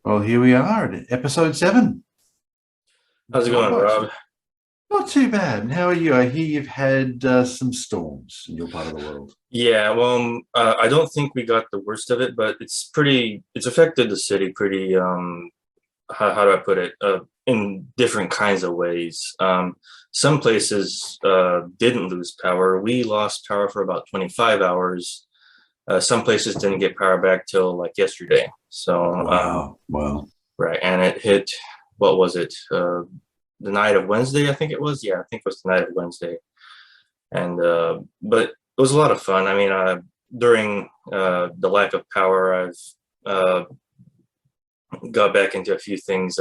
Well, here we are at episode 7. How's it going, Podcast. Rob? Not too bad. And how are you? I hear you've had some storms in your part of the world. Yeah, well, I don't think we got the worst of it, but it's affected the city pretty, how do I put it? In different kinds of ways. Some places didn't lose power. We lost power for about 25 hours. Some places didn't get power back till like yesterday. So, Wow. right. And it hit, what was it? The night of Wednesday, I think it was. Yeah, I think it was the night of Wednesday. And but it was a lot of fun. I mean, during the lack of power, I've got back into a few things.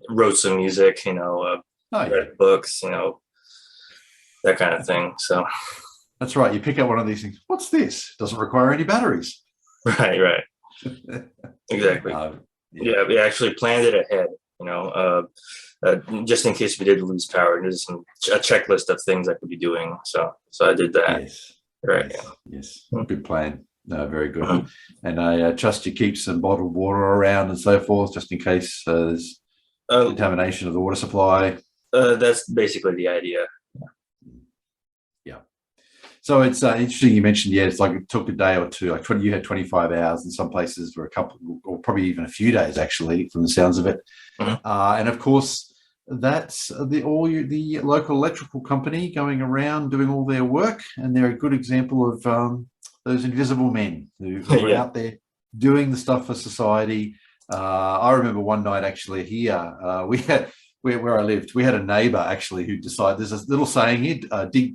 Wrote some music, Oh, yeah. read books, that kind of thing. So, That's right. You pick up one of these things. What's this? Doesn't require any batteries. right, exactly. Uh, Yeah, we actually planned it ahead. Just in case we did lose power, there's a checklist of things I could be doing. So I did that. yes. Right. Yes. Good plan. No, very good. Mhm. And I trust you keep some bottled water around and so forth, just in case there's Uh, contamination of the water supply. that's basically the idea. Yeah. So it's interesting you mentioned, it's like it took a day or two, like you had 25 hours, and some places were a couple, or probably even a few days actually, from the sounds of it. Mhm. And of course, that's the local electrical company going around doing all their work, and they're a good example of those invisible men who are Yeah. out there doing the stuff for society. I remember one night actually here, we had where I lived, we had a neighbor actually who decided, there's a little saying here,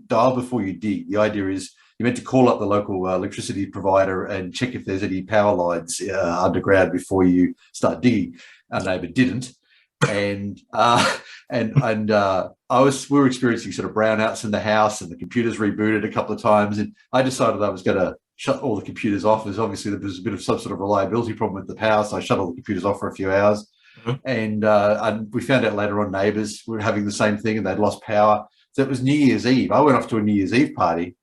dial before you dig. The idea is you meant to call up the local electricity provider and check if there's any power lines underground before you start digging. Our neighbor didn't. And we were experiencing sort of brownouts in the house, and the computers rebooted a couple of times, and I decided I was going to shut all the computers off, as obviously there was a bit of some sort of reliability problem with the power, so I shut all the computers off for a few hours. Mhm. And we found out later on neighbors were having the same thing, and they'd lost power. So it was New Year's Eve. I went off to a New Year's Eve party,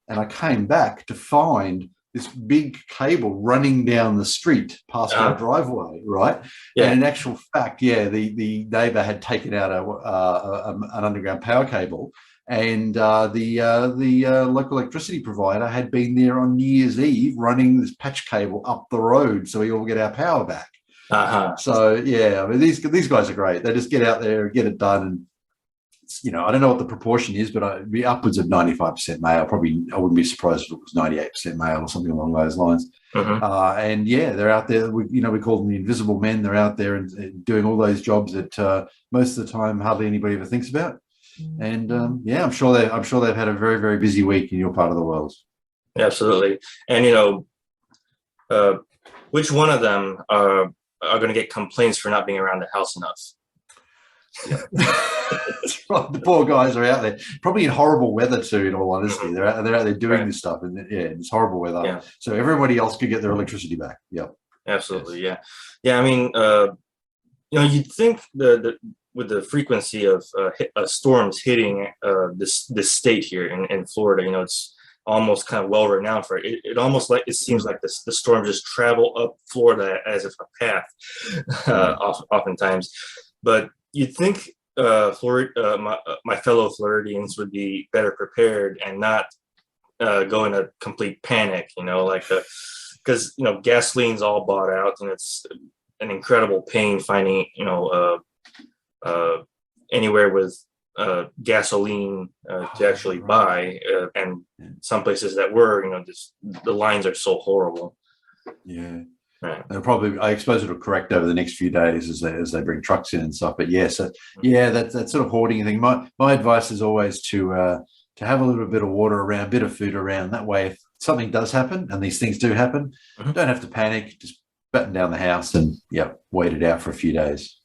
and I came back to find this big cable running down the street past our driveway, right? Yeah. And in actual fact, the neighbor had taken out an underground power cable, and the local electricity provider had been there on New Year's Eve running this patch cable up the road so we all get our power back. So I mean, these guys are great. They just get out there and get it done. And I don't know what the proportion is, but it'd be upwards of 95% male. Probably, I wouldn't be surprised if it was 98% male or something along those lines. And they're out there. We call them the invisible men. They're out there and doing all those jobs that most of the time hardly anybody ever thinks about. And I'm sure they've had a very, very busy week in your part of the world. Absolutely. And which one of them are going to get complaints for not being around the house enough? The poor guys are out there, probably in horrible weather too. In all honesty, they're out there doing this stuff, and it's horrible weather. Yeah. So everybody else could get their electricity back. Yeah, absolutely. Yes. Yeah. I mean, you'd think with the frequency of storms hitting this state here in Florida, it's almost kind of well renowned for it. It almost like it seems like the storms just travel up Florida as if a path, oftentimes. But you'd think my fellow Floridians would be better prepared and not go into complete panic, because gasoline's all bought out, and it's an incredible pain finding anywhere with gasoline to actually buy, and some places that were, just the lines are so horrible. Yeah. Right. And probably, I suppose it'll correct over the next few days as they bring trucks in and stuff. But that sort of hoarding thing. My advice is always to have a little bit of water around, a bit of food around. That way, if something does happen, and these things do happen, don't have to panic. Just batten down the house and wait it out for a few days.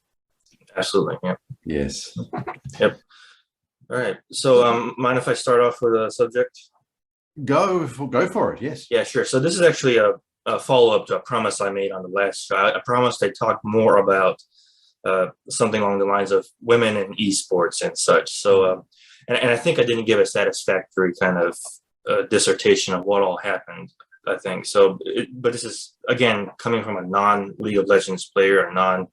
Absolutely. Yeah. Yes. Yep. All right. So, mind if I start off with a subject? Go for it. Yes. Yeah, sure. So this is actually a follow-up to a promise I made on the last show. I promised I'd talk more about something along the lines of women in esports and such. So, and I think I didn't give a satisfactory kind of dissertation of what all happened. I think so. But this is again coming from a non-League of Legends player, a non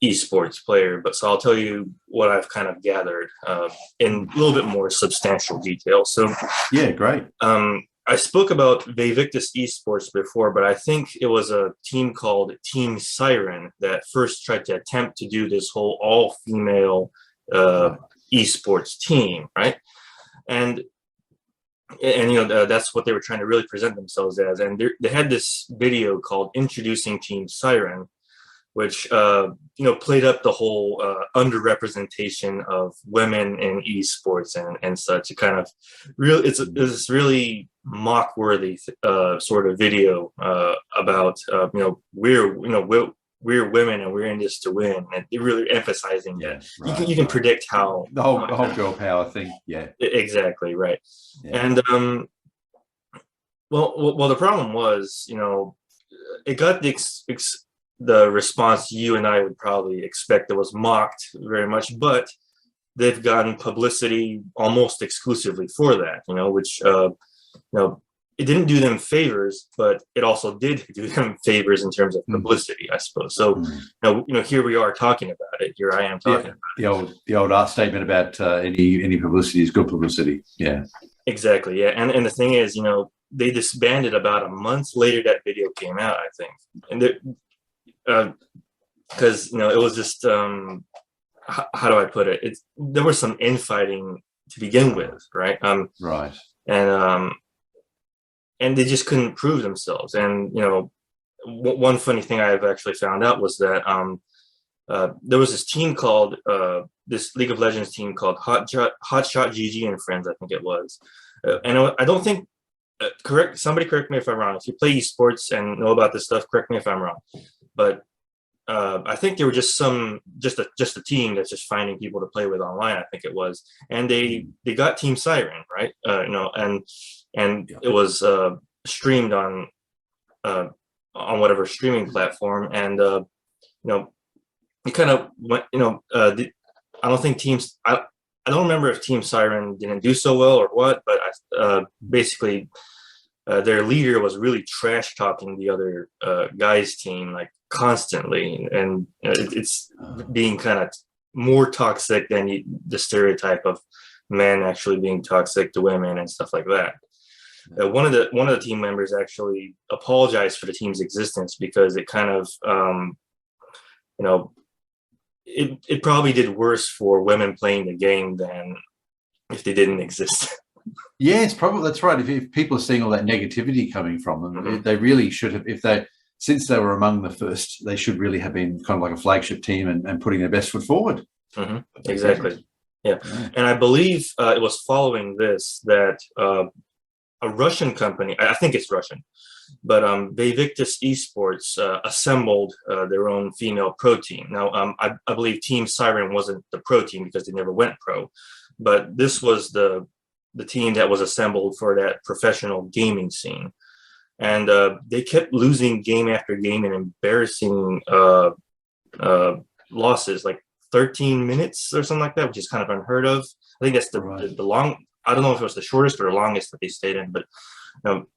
esports player. But so I'll tell you what I've kind of gathered in a little bit more substantial detail. So yeah, great. I spoke about Vivictus Esports before, but I think it was a team called Team Siren that first tried to attempt to do this whole all-female esports team, right? And that's what they were trying to really present themselves as. And they had this video called Introducing Team Siren, which played up the whole underrepresentation of women in esports and such. It kind of really it's this really mock-worthy sort of video about we're women and we're in this to win, and they're really emphasizing that you can predict how the whole girl power thing. Yeah, exactly right. Yeah. And well, the problem was, it got the response you and I would probably expect. It was mocked very much, but they've gotten publicity almost exclusively for that, which, it didn't do them favors, but it also did do them favors in terms of publicity, I suppose. So, here we are talking about it. Here I am talking about it. The old art statement about any publicity is good publicity. Yeah. Exactly. Yeah. And the thing is, they disbanded about a month later that video came out, I think. And because it was just how do I put it? There was some infighting to begin with, right? Right. And they just couldn't prove themselves. And one funny thing I've actually found out was that there was this team called this League of Legends team called Hotshot GG and Friends, I think it was. And I don't think somebody correct me if I'm wrong. If you play esports and know about this stuff, correct me if I'm wrong. But I think they were just a team that's just finding people to play with online, I think it was. And they got Team Siren, right? And it was streamed on whatever streaming platform. And it kind of went, I don't think I don't remember if Team Siren didn't do so well or what, but basically their leader was really trash talking the other guys' team like constantly, and it's being kind of more toxic than the stereotype of men actually being toxic to women and stuff like that. One of the team members actually apologized for the team's existence because it kind of it probably did worse for women playing the game than if they didn't exist. Yeah, it's probably, that's right. If people are seeing all that negativity coming from them, they really should have, since they were among the first, they should really have been kind of like a flagship team and putting their best foot forward. Exactly. Yeah. And I believe it was following this that a Russian company, I think it's Russian, but Vivictus Esports assembled their own female pro team. Now, I believe Team Siren wasn't the pro team because they never went pro, but this was the team that was assembled for that professional gaming scene. And they kept losing game after game in embarrassing losses, like 13 minutes or something like that, which is kind of unheard of. I think that's the long, I don't know if it was the shortest or the longest that they stayed in, but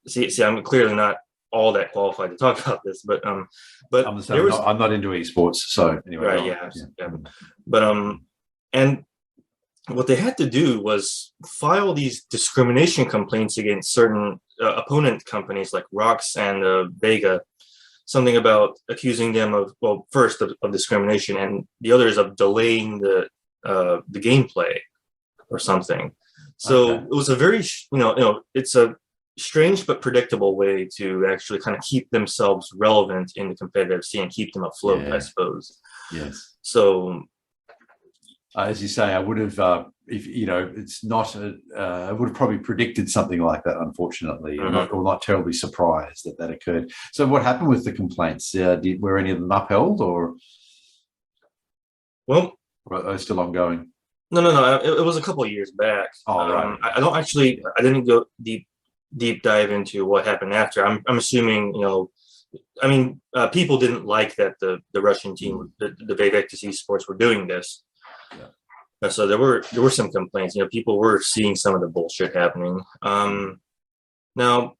see, I'm clearly not all that qualified to talk about this, but I'm not into esports, so anyway. Right, yeah. But and what they had to do was file these discrimination complaints against certain opponent companies like Rox and Vega, something about accusing them of, well, first of discrimination, and the others of delaying the gameplay or something. So it was a very, it's a strange but predictable way to actually kind of keep themselves relevant in the competitive scene, keep them afloat, I suppose. Yes. So, as you say, I would have, it's not, I would have probably predicted something like that, unfortunately, or not terribly surprised that occurred. So what happened with the complaints? Were any of them upheld, or? Well, are they still ongoing? No. It was a couple of years back. Oh, right. I didn't go deep dive into what happened after. I'm assuming, people didn't like that the Russian team, the Vivictus Esports, were doing this. Yeah. So there were some complaints. People were seeing some of the bullshit happening. Now,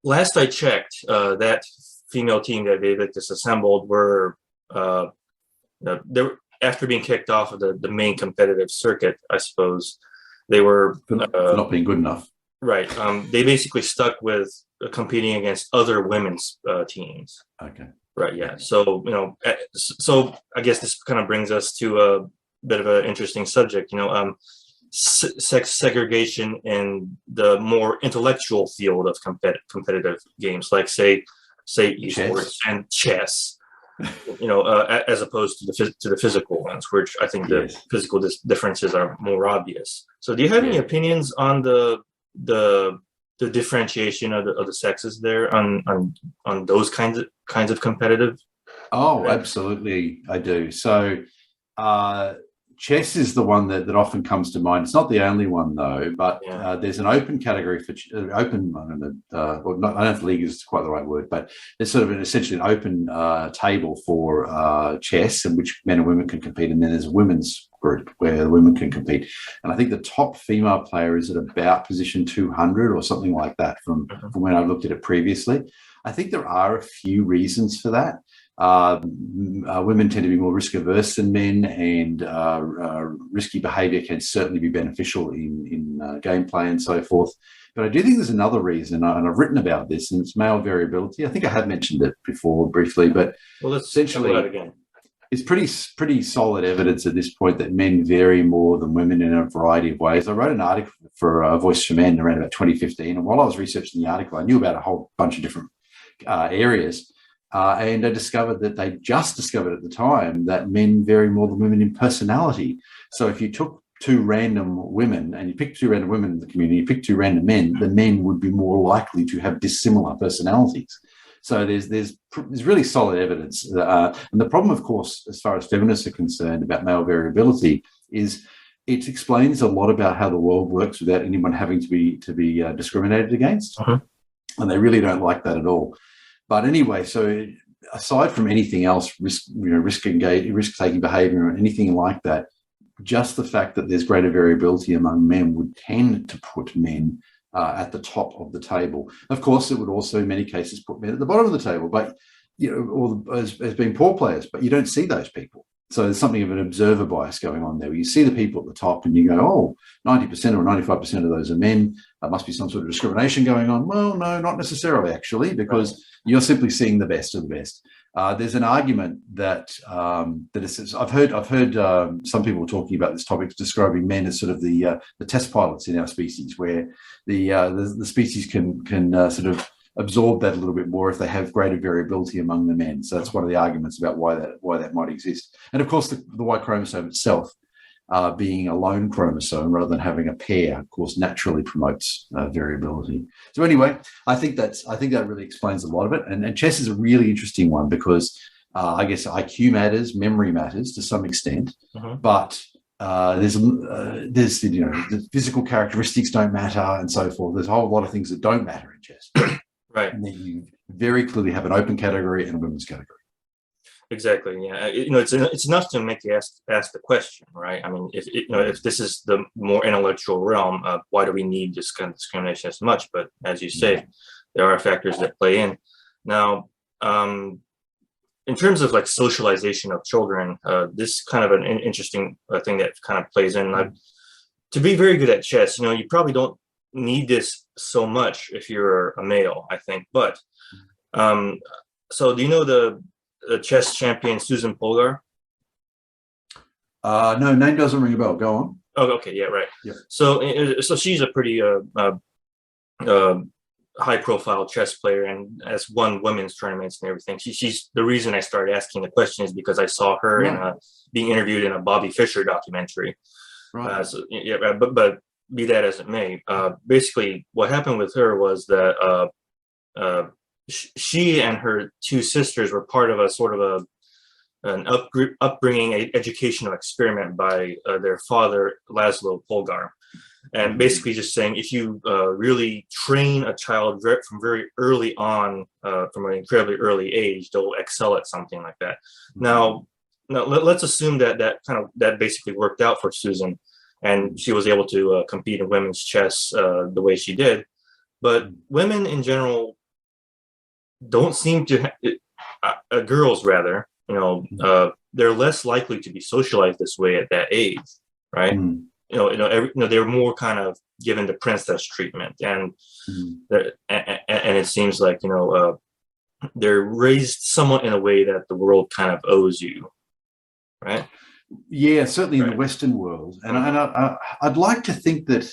Last I checked, that female team that they disassembled were they were, after being kicked off of the main competitive circuit, I suppose they were for not being good enough. right. They basically stuck with competing against other women's teams. Okay. Right. Yeah. So so I guess this kind of brings us to a bit of an interesting subject. Sex segregation in the more intellectual field of competitive games, like say esports and chess. As opposed to the physical ones, which I think the physical differences are more obvious. So, do you have any opinions on the differentiation of the sexes there on those kinds of competitive? Oh, absolutely, I do. So, chess is the one that often comes to mind. It's not the only one though, but there's an open category for open. I don't know, well, I don't know if league is quite the right word, but there's sort of essentially an open table for chess in which men and women can compete, and then there's a women's group where the women can compete. And I think the top female player is at about position 200 or something like that from when I looked at it previously. I think there are a few reasons for that. Women tend to be more risk averse than men, and risky behavior can certainly be beneficial in gameplay and so forth. But I do think there's another reason, and I've written about this, and it's male variability. I think I have mentioned it before briefly, but essentially it's pretty solid evidence at this point that men vary more than women in a variety of ways. I wrote an article for Voice for Men around about 2015, and while I was researching the article, I knew about a whole bunch of different areas. And I discovered that they just discovered at the time that men vary more than women in personality. So if you took two random women and you picked two random women in the community, you picked two random men, the men would be more likely to have dissimilar personalities. So there's really solid evidence. And the problem, of course, as far as feminists are concerned about male variability, is it explains a lot about how the world works without anyone having to be discriminated against. And they really don't like that at all. But anyway, so aside from anything else, risk-taking behaviour or anything like that, just the fact that there's greater variability among men would tend to put men at the top of the table. Of course, it would also, in many cases, put men at the bottom of the table, but or as being poor players. But you don't see those people. So there's something of an observer bias going on there. You see the people at the top and you go, oh, 90% or 95% of those are men. There must be some sort of discrimination going on. Well, no, not necessarily, actually, because you're simply seeing the best of the best. There's an argument that I've heard some people talking about this topic, describing men as sort of the test pilots in our species, where the species can sort of absorb that a little bit more if they have greater variability among the men. So that's one of the arguments about why that might exist. And of course, the Y chromosome itself, being a lone chromosome rather than having a pair, of course, naturally promotes variability. So anyway, I think that really explains a lot of it. And chess is a really interesting one because I guess IQ matters, memory matters to some extent, but there's the physical characteristics don't matter and so forth. There's a whole lot of things that don't matter in chess. Right. And then you very clearly have an open category and a women's category. Exactly. Yeah. It's enough to make you ask the question, right? I mean, if this is the more intellectual realm, why do we need this kind of discrimination as much? But as you say, there are factors that play in. Now, in terms of like socialization of children, this kind of an interesting thing that kind of plays in. To be very good at chess, you probably don't need this so much if you're a male, I think. But so do you know the chess champion Susan Polgar? No, name doesn't ring a bell. Go on. Oh, okay, yeah, right. Yeah. So she's a pretty high-profile chess player and has won women's tournaments and everything. She's the reason I started asking the question is because I saw her in being interviewed in a Bobby Fischer documentary. Right. But be that as it may, basically what happened with her was that she and her two sisters were part of a sort of an upbringing educational experiment by their father, Laszlo Polgar. And basically just saying, if you really train a child from very early on, from an incredibly early age, they'll excel at something like that. Now let's assume that basically worked out for Susan, and she was able to compete in women's chess the way she did. But women in general don't seem to girls rather, they're less likely to be socialized this way at that age, right? Mm. They're more kind of given the princess treatment, and it seems like they're raised somewhat in a way that the world kind of owes you, right? Yeah, certainly in Right. the Western world, and I'd like to think that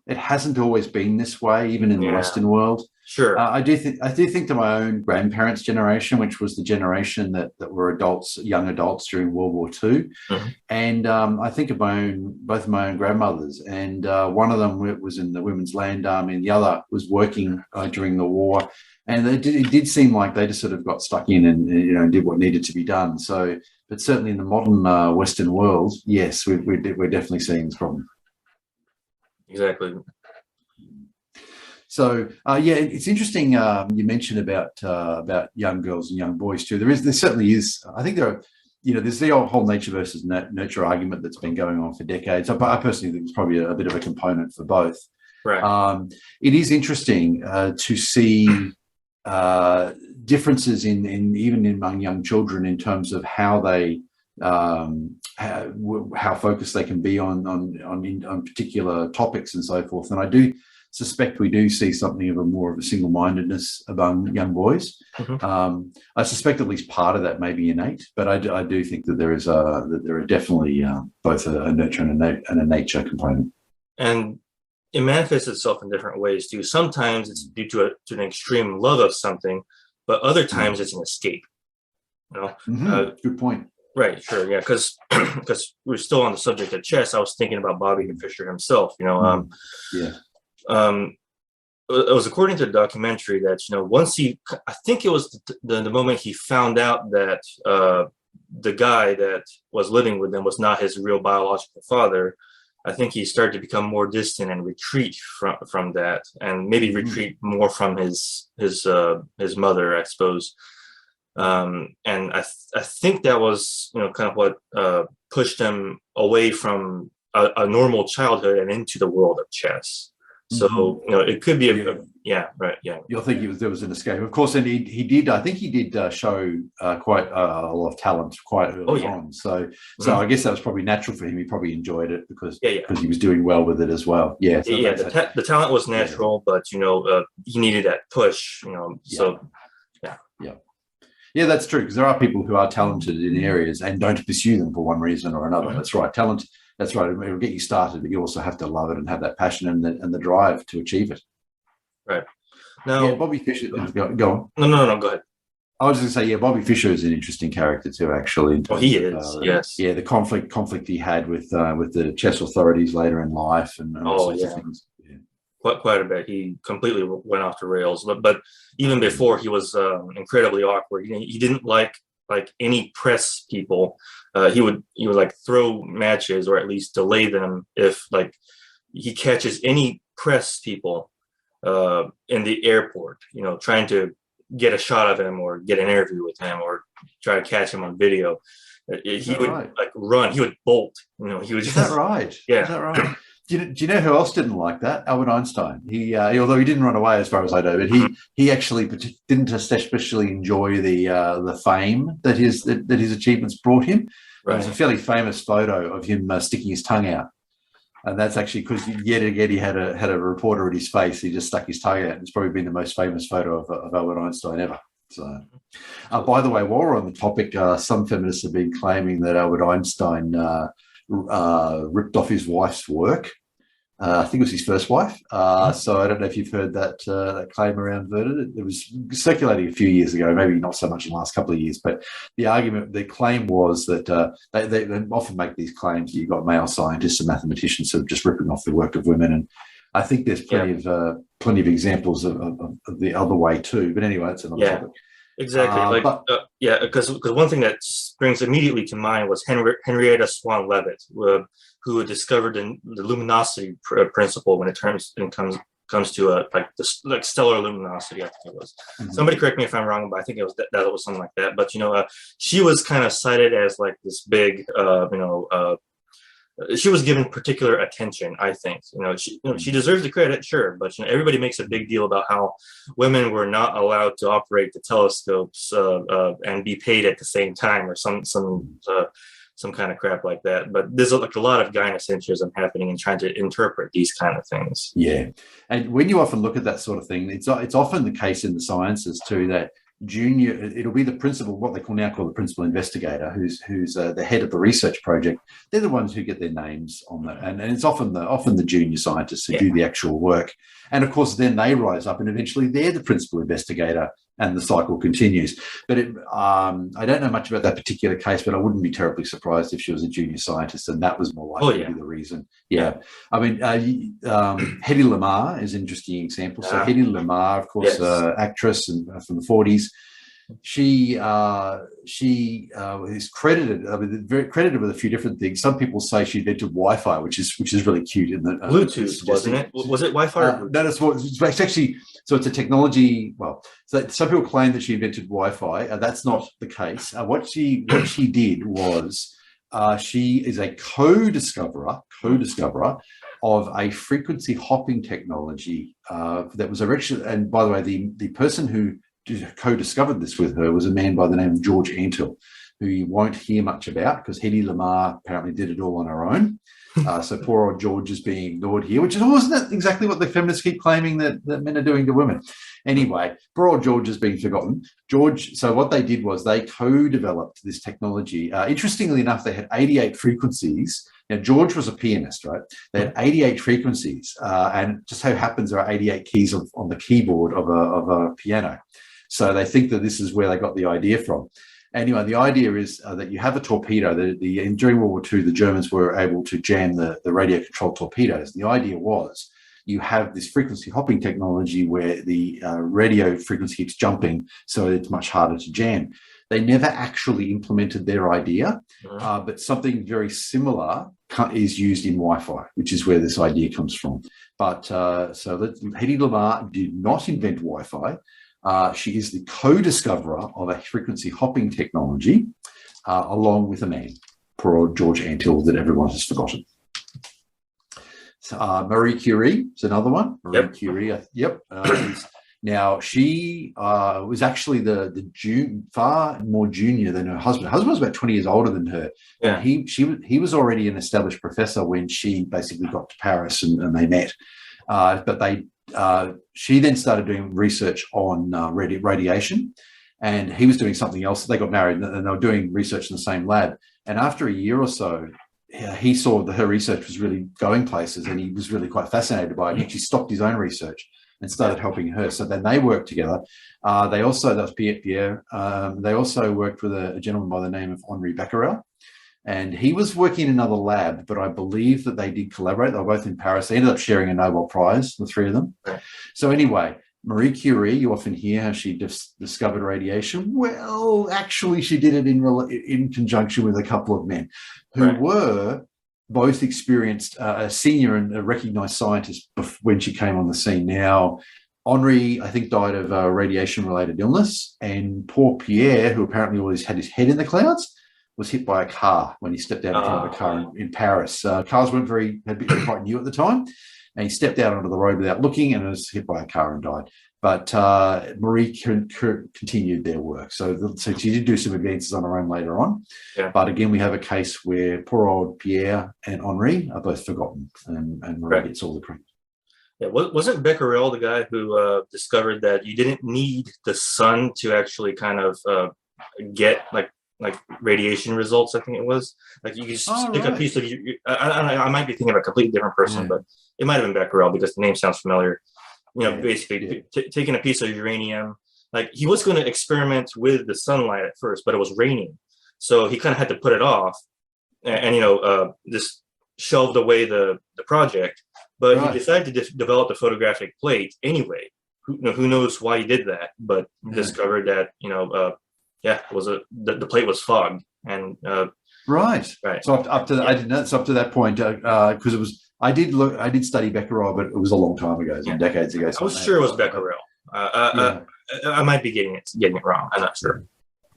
it hasn't always been this way, even in the Yeah. Western world. Sure. I do think to my own grandparents' generation, which was the generation that were adults, young adults during World War II, and I think of both of my own grandmothers, and one of them was in the Women's Land Army, and the other was working during the war, and it did seem like they just sort of got stuck in and did what needed to be done. So, but certainly in the modern Western world, yes, we're definitely seeing this problem. Exactly. So yeah, it's interesting. You mentioned about young girls and young boys too. There certainly is. I think there are, there's the whole nature versus nurture argument that's been going on for decades. I personally think it's probably a bit of a component for both. Right. It is interesting to see differences in even among young children in terms of how they how focused they can be on particular topics and so forth. And I do suspect we do see something of more of a single-mindedness among young boys. I suspect at least part of that may be innate, but I do think that there are definitely both a nurture and a nature component. And it manifests itself in different ways too. Sometimes it's due to an extreme love of something, but other times it's an escape. Good point. Right, sure, yeah, because we're still on the subject of chess. I was thinking about Bobby Fischer himself. It was according to the documentary that once I think it was the moment he found out that the guy that was living with him was not his real biological father. I think he started to become more distant and retreat from that, and maybe retreat more from his mother, I suppose. And I think that was kind of what pushed him away from a normal childhood and into the world of chess. So it could be right. You'll think there was an escape, of course, and he did. I think he did show quite a lot of talent quite early on. So I guess that was probably natural for him. He probably enjoyed it because he was doing well with it as well. Yeah, so the talent was natural, but he needed that push. Yeah, that's true, because there are people who are talented in areas and don't pursue them for one reason or another. That's right. Talent. That's right. It will get you started, but you also have to love it and have that passion and the drive to achieve it. Right. Now, Bobby Fischer. Go on. No. Go ahead. I was going to say, Bobby Fischer is an interesting character too, actually. He is. Yes. Yeah, the conflict he had with the chess authorities later in life and all sorts of things. Yeah. Quite a bit. He completely went off the rails. But even before, he was incredibly awkward. He didn't like any press people. He would like throw matches or at least delay them if he catches any press people in the airport, trying to get a shot of him or get an interview with him or try to catch him on video. He would run. He would bolt. He would. Is that right? Yeah. Is that right? Do you know who else didn't like that? Albert Einstein. He although he didn't run away as far as I know, but he actually didn't especially enjoy the fame that his achievements brought him. Right. There's a fairly famous photo of him sticking his tongue out, and that's actually because yet again he had a reporter at his face. He just stuck his tongue out. It's probably been the most famous photo of Albert Einstein ever. So, by the way, while we're on the topic, some feminists have been claiming that Albert Einstein ripped off his wife's work. I think it was his first wife. So I don't know if you've heard that claim around Vernon. It was circulating a few years ago, maybe not so much in the last couple of years, but the claim was that they often make these claims that you've got male scientists and mathematicians sort of just ripping off the work of women. And I think there's plenty of examples of the other way too. But anyway, that's another topic. Exactly. Because one thing that springs immediately to mind was Henrietta Swan Leavitt, who discovered the luminosity principle when it comes to stellar luminosity. I think it was. Somebody correct me if I'm wrong, but I think it was that was something like that. But she was kind of cited as like this big she was given particular attention. I think, she deserves the credit, sure, but everybody makes a big deal about how women were not allowed to operate the telescopes and be paid at the same time, or some kind of crap like that. But there's like a lot of gynocentrism happening in trying to interpret these kind of things. Yeah, and when you often look at that sort of thing, it's often the case in the sciences too that it'll be the principal, what they now call the principal investigator, who's the head of the research project. They're the ones who get their names on that, and it's often the junior scientists who do the actual work. And of course, then they rise up, and eventually they're the principal investigator, and the cycle continues. But I don't know much about that particular case, but I wouldn't be terribly surprised if she was a junior scientist, and that was more likely to be the reason. Yeah, I mean, Hedy Lamarr is an interesting example. So Hedy Lamarr, of course, actress from the 40s. She is credited. I mean, very credited with a few different things. Some people say she invented Wi-Fi, which is really cute. In the Bluetooth, wasn't it? Was it Wi-Fi? No, it's actually. So it's a technology. Well, so some people claim that she invented Wi-Fi. That's not the case. What she did was she is a co-discoverer of a frequency hopping technology that was originally. And by the way, the person who co-discovered this with her was a man by the name of George Antle, who you won't hear much about because Hedy Lamarr apparently did it all on her own. So poor old George is being ignored here, which wasn't exactly what the feminists keep claiming that men are doing to women. Anyway, poor old George is being forgotten. So what they did was they co-developed this technology. Interestingly enough, they had 88 frequencies. Now, George was a pianist, right? They had 88 frequencies, and it just so happens there are 88 keys on the keyboard of a piano. So they think that this is where they got the idea from. Anyway, the idea is that you have a torpedo. During World War II, the Germans were able to jam the radio-controlled torpedoes. The idea was you have this frequency hopping technology where the radio frequency keeps jumping, so it's much harder to jam. They never actually implemented their idea, but something very similar is used in Wi-Fi, which is where this idea comes from. But so Hedy Lamarr did not invent Wi-Fi. She is the co-discoverer of a frequency hopping technology, along with a man, poor old George Antle, that everyone has forgotten. So, Marie Curie is another one. Marie Curie, now she was actually far more junior than her husband. Her husband was about 20 years older than her. Yeah. And he was already an established professor when she basically got to Paris and they met. She then started doing research on radiation, and he was doing something else. They got married, and they were doing research in the same lab. And after a year or so, he saw that her research was really going places, and he was really quite fascinated by it. He actually stopped his own research and started helping her. So then they worked together. That was Pierre. They also worked with a gentleman by the name of Henri Becquerel. And he was working in another lab, but I believe that they did collaborate. They were both in Paris. They ended up sharing a Nobel Prize, the three of them. Right. So anyway, Marie Curie, you often hear how she discovered radiation. Well, actually, she did it in conjunction with a couple of men who were both experienced, a senior and a recognized scientist when she came on the scene. Now, Henri, I think, died of radiation-related illness, and poor Pierre, who apparently always had his head in the clouds, was hit by a car when he stepped out in front of a car in Paris. Cars weren't quite new at the time, and he stepped out onto the road without looking and was hit by a car and died. But Marie continued their work. So she did do some advances on her own later on. Yeah. But again, we have a case where poor old Pierre and Henri are both forgotten, and Marie gets all the credit. Yeah, wasn't Becquerel the guy who discovered that you didn't need the sun to actually kind of get like radiation results? I think it was like you could stick a piece of I might be thinking of a completely different person, but it might have been Becquerel because the name sounds familiar. Basically taking a piece of uranium, like he was going to experiment with the sunlight at first, but it was raining, so he kind of had to put it off and just shelved away the project. But he decided to develop the photographic plate anyway. Who knows why he did that? But discovered that the plate was fogged, and right. So up to I didn't know. So up to that point, because it was I did study Becquerel, but it was a long time ago, decades ago. I was sure it was Becquerel. I might be getting it wrong. I'm not sure.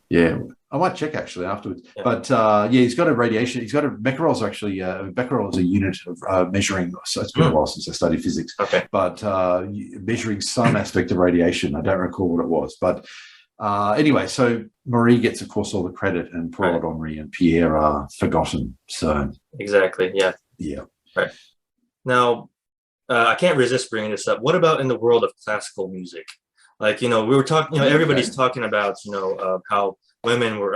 Yeah. I might check actually afterwards. Yeah. But yeah, he's got a radiation. He's got a becquerel's actually. Becquerel is a unit of measuring. So it's been a while since I studied physics. Okay. But measuring some aspect of radiation. I don't recall what it was. But anyway, so Marie gets, of course, all the credit, and poor old Henri and Pierre are forgotten. So exactly. Yeah. Yeah. Right. Now, I can't resist bringing this up. What about in the world of classical music? Like, we were talking, everybody's talking about, how women were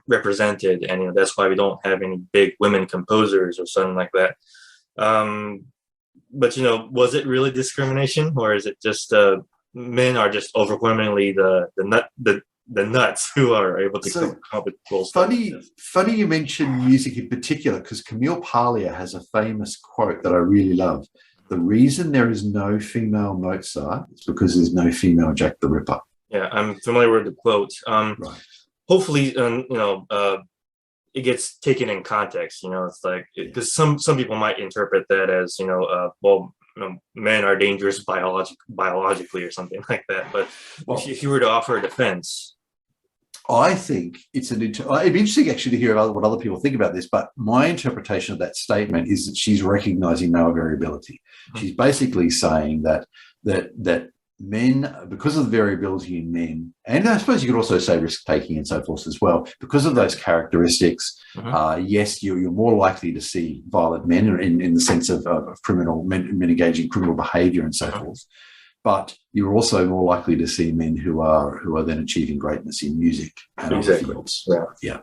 represented, and, that's why we don't have any big women composers or something like that. But, was it really discrimination, or is it just men are just overwhelmingly the nuts who are able to come up with roles? Funny you mention music in particular, because Camille Paglia has a famous quote that I really love. The reason there is no female Mozart is because there's no female Jack the Ripper. Yeah, I'm familiar with the quote. Right. Hopefully, it gets taken in context. It's like, because some people might interpret that as, men are dangerous biologically or something like that. But if you were to offer a defense, I think it'd be interesting actually to hear what other people think about this, but my interpretation of that statement is that she's recognizing male variability. She's basically saying that men, because of the variability in men, and I suppose you could also say risk-taking and so forth as well, because of those characteristics, yes, you're more likely to see violent men in the sense of criminal men engaging criminal behavior and so forth. But you're also more likely to see men who are then achieving greatness in music and other fields. Yeah.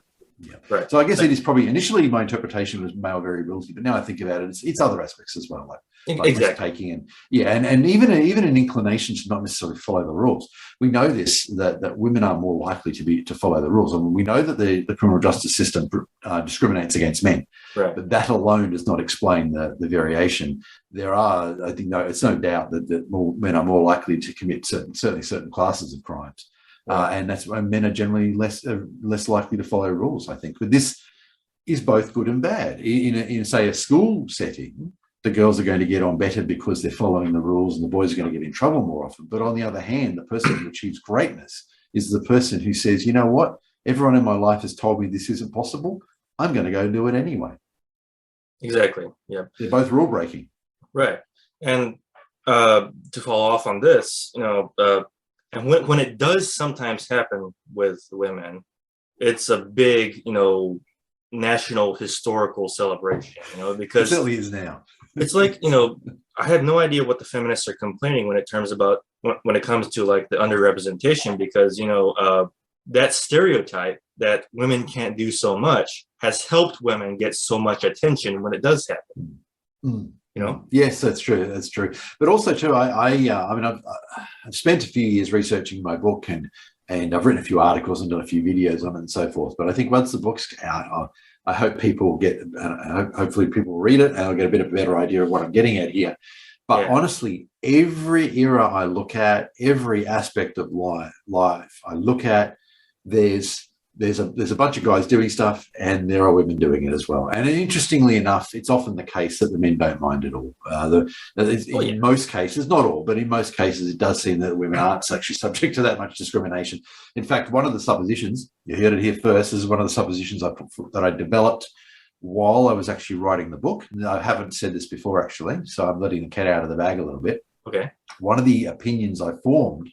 Right. So I guess it is probably initially my interpretation was male variability, but now I think about it, it's other aspects as well, like risk-taking and even an inclination to not necessarily follow the rules. We know this that women are more likely to follow the rules. I mean, we know that the criminal justice system discriminates against men, but that alone does not explain the variation. There are, I think, it's no doubt that more men are more likely to commit certainly certain classes of crimes. And that's why men are generally less likely to follow rules, I think. But this is both good and bad. In say, a school setting, the girls are going to get on better because they're following the rules, and the boys are going to get in trouble more often. But on the other hand, the person who achieves greatness is the person who says, you know what, everyone in my life has told me this isn't possible. I'm going to go do it anyway. Exactly. Yeah. They're both rule breaking. Right. And to follow off on this, and when it does sometimes happen with women, it's a big, national historical celebration, because it certainly is now. It's like, I have no idea what the feminists are complaining when it comes to like the underrepresentation, because, that stereotype that women can't do so much has helped women get so much attention when it does happen. Yes, that's true. That's true. But also too, I've spent a few years researching my book, and I've written a few articles and done a few videos on it and so forth. But I think once the book's out, I hope people hopefully people will read it, and I'll get a better idea of what I'm getting at here. But honestly, every era I look at, every aspect of life I look at, there's a bunch of guys doing stuff, and there are women doing it as well. And interestingly enough, it's often the case that the men don't mind at all. In most cases, not all, but in most cases, it does seem that women aren't actually subject to that much discrimination. In fact, one of the suppositions, you heard it here first, this is one of the suppositions that I developed while I was actually writing the book. I haven't said this before, actually, so I'm letting the cat out of the bag a little bit. Okay. One of the opinions I formed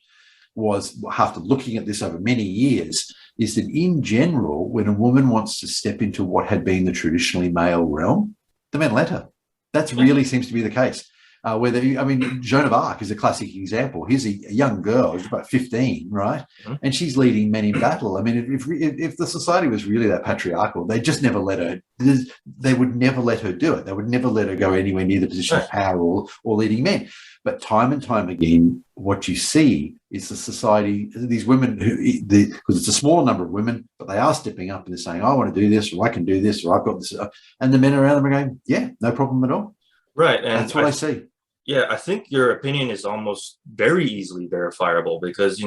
was, after looking at this over many years, is that in general, when a woman wants to step into what had been the traditionally male realm, the men let her. That really seems to be the case. Joan of Arc is a classic example. Here's a young girl, she's about 15, right? And she's leading men in battle. I mean, if the society was really that patriarchal, they just never let her. They would never let her do it. They would never let her go anywhere near the position of power or leading men. But time and time again, what you see is the society, these women, because it's a small number of women, but they are stepping up and they're saying, I want to do this, or I can do this, or I've got this. And the men around them are going, yeah, no problem at all. Right. And that's what I see. Yeah, I think your opinion is almost very easily verifiable, because,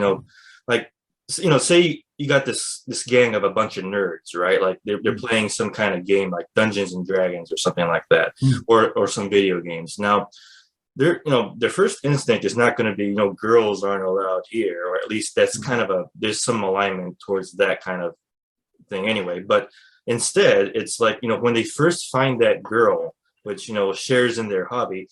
say you got this gang of a bunch of nerds, right? Like they're playing some kind of game like Dungeons and Dragons or something like that, or some video games. Now, their first instinct is not going to be, girls aren't allowed here, or at least that's kind of there's some alignment towards that kind of thing anyway. But instead, it's like, when they first find that girl, which, shares in their hobby,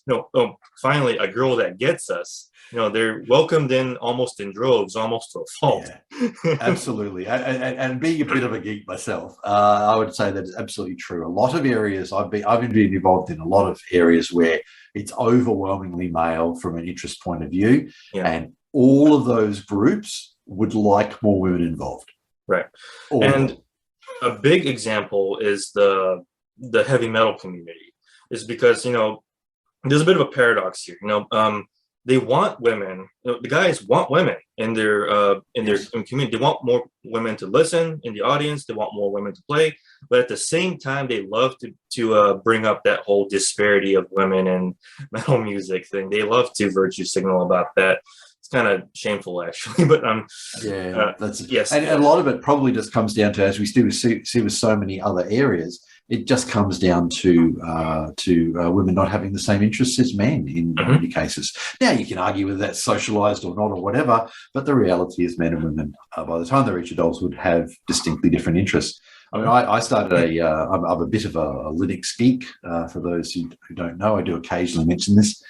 finally a girl that gets us, they're welcomed in almost in droves, almost to a fault. Yeah, absolutely. And being a bit of a geek myself, I would say that it's absolutely true. A lot of areas I've been involved in a lot of areas where it's overwhelmingly male from an interest point of view, and all of those groups would like more women involved. Right. And a big example is the heavy metal community, is because, there's a bit of a paradox here. They want women, the guys want women in their community. They want more women to listen in the audience. They want more women to play, but at the same time, they love to bring up that whole disparity of women and metal music thing. They love to virtue signal about that. It's kind of shameful, actually, but that's yes. And a lot of it probably just comes down to, as we still see with so many other areas, it just comes down to women not having the same interests as men in many cases. Now, you can argue whether that's socialized or not or whatever, but the reality is men and women, by the time they reach adults, would have distinctly different interests. I mean, I started I'm a bit of a Linux geek. For those who don't know, I do occasionally mention this.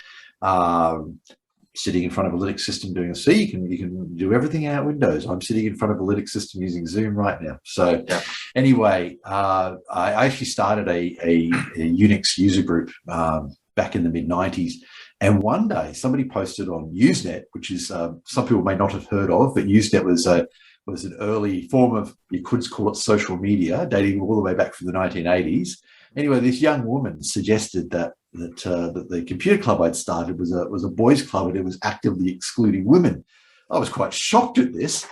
Sitting in front of a Linux system doing a C, you can do everything out Windows. I'm sitting in front of a Linux system using Zoom right now. So anyway, I actually started a Unix user group back in the mid-90s. And one day somebody posted on Usenet, which is some people may not have heard of, but Usenet was an early form of, you could call it social media, dating all the way back from the 1980s. Anyway, this young woman suggested that the computer club I'd started was a boys' club, and it was actively excluding women. I was quite shocked at this,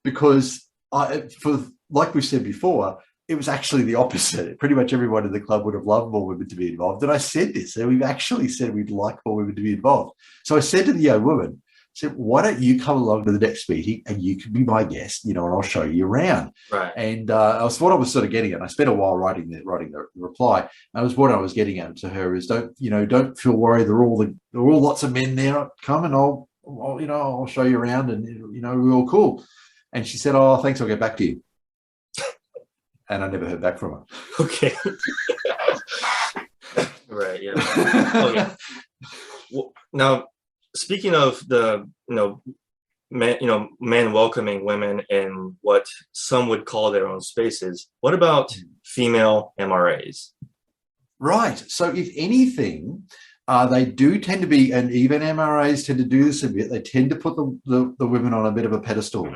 because like we said before, it was actually the opposite. Pretty much everyone in the club would have loved more women to be involved. And I said this, and we've actually said we'd like more women to be involved. So I said to the young woman, said, why don't you come along to the next meeting and you can be my guest, and I'll show you around. Right. And what I was sort of getting at. I spent a while writing the reply. And what I was getting at to her is, don't feel worried. There are all lots of men there. Come and I'll show you around, and we're all cool. And she said, oh, thanks, I'll get back to you. And I never heard back from her. Okay. Right. Yeah. Oh, yeah. Well, now, speaking of the men welcoming women in what some would call their own spaces, what about female MRAs? Right. So if anything, they do tend to be, and even MRAs tend to do this a bit, they tend to put the women on a bit of a pedestal.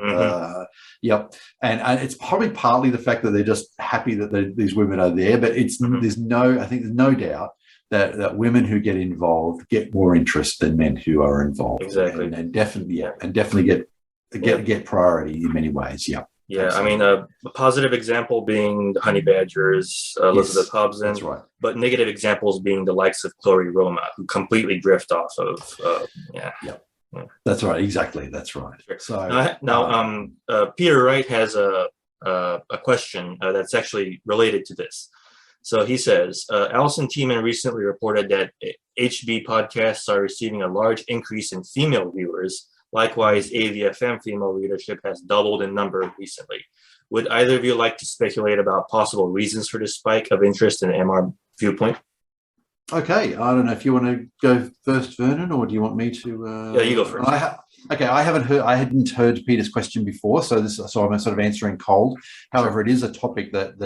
Yep. And it's probably partly the fact that they're just happy that these women are there, but there's no doubt that women who get involved get more interest than men who are involved. Exactly. And definitely get priority in many ways. Yeah. Yeah. Absolutely. I mean, a positive example being the Honey Badgers, Elizabeth Hobson. That's right. But negative examples being the likes of Chloe Roma, who completely drift off of, Yeah. That's right. Exactly. That's right. So now, Peter Wright has a question that's actually related to this. So he says, Alison Tiemann recently reported that HB podcasts are receiving a large increase in female viewers. Likewise, AVFM female readership has doubled in number recently. Would either of you like to speculate about possible reasons for this spike of interest in MR viewpoint? Okay, I don't know if you want to go first, Vernon, or do you want me to? Yeah, you go first. I hadn't heard Peter's question before, so I'm sort of answering cold. However, it is a topic that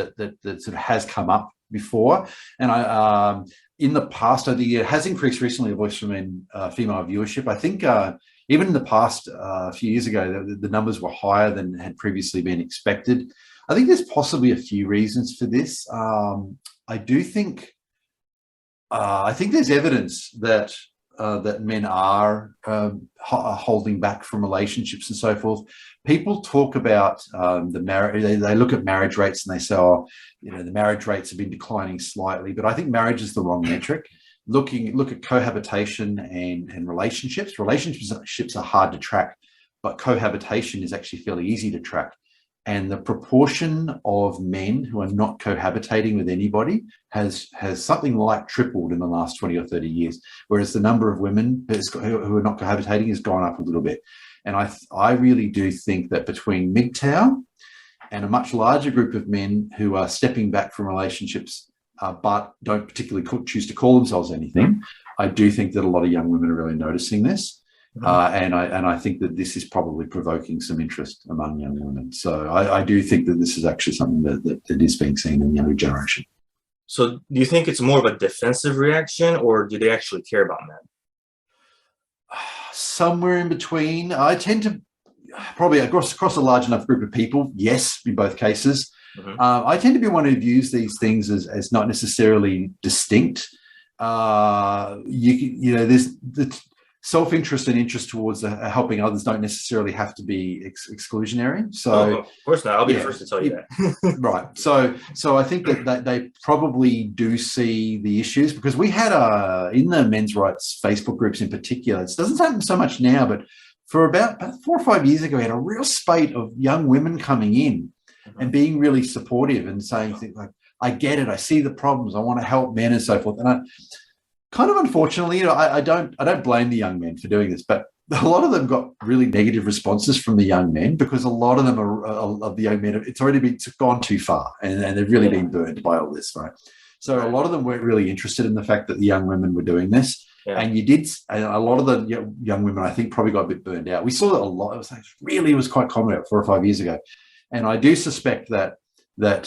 sort of has come up before, and in the past, I think it has increased recently. A Voice for Men female viewership. I think even in the past, a few years ago, the numbers were higher than had previously been expected. I think there's possibly a few reasons for this. I think there's evidence that men are holding back from relationships and so forth. People talk about the marriage. They look at marriage rates and they say, "Oh, the marriage rates have been declining slightly." But I think marriage is the wrong metric. Look at cohabitation and relationships. Relationships are hard to track, but cohabitation is actually fairly easy to track. and the proportion of men who are not cohabitating with anybody has something like tripled in the last 20 or 30 years, whereas the number of women who are not cohabitating has gone up a little bit. And I really do think that between MGTOW and a much larger group of men who are stepping back from relationships but don't particularly choose to call themselves anything, I do think that a lot of young women are really noticing this. And I think that this is probably provoking some interest among young women. So I do think that this is actually something that is being seen in the younger generation. So do you think it's more of a defensive reaction, or do they actually care about men? Somewhere in between. I tend to probably across a large enough group of people, yes, in both cases. I tend to be one who views these things as not necessarily distinct. There's the self-interest and interest towards helping others don't necessarily have to be exclusionary. So, of course not. I'll be the first to tell you that. Right. So I think that they probably do see the issues, because we had in the men's rights Facebook groups in particular, it doesn't happen so much now, but for about 4 or 5 years ago, we had a real spate of young women coming in and being really supportive and saying things like, I get it, I see the problems, I want to help men and so forth. And kind of unfortunately, I don't blame the young men for doing this, but a lot of them got really negative responses from the young men, because a lot of them of the young men, it's already gone too far, and they've really been burned by all this, right? So a lot of them weren't really interested in the fact that the young women were doing this. Yeah. And a lot of the young women, I think, probably got a bit burned out. We saw that a lot. It was quite common about 4 or 5 years ago. And I do suspect that they're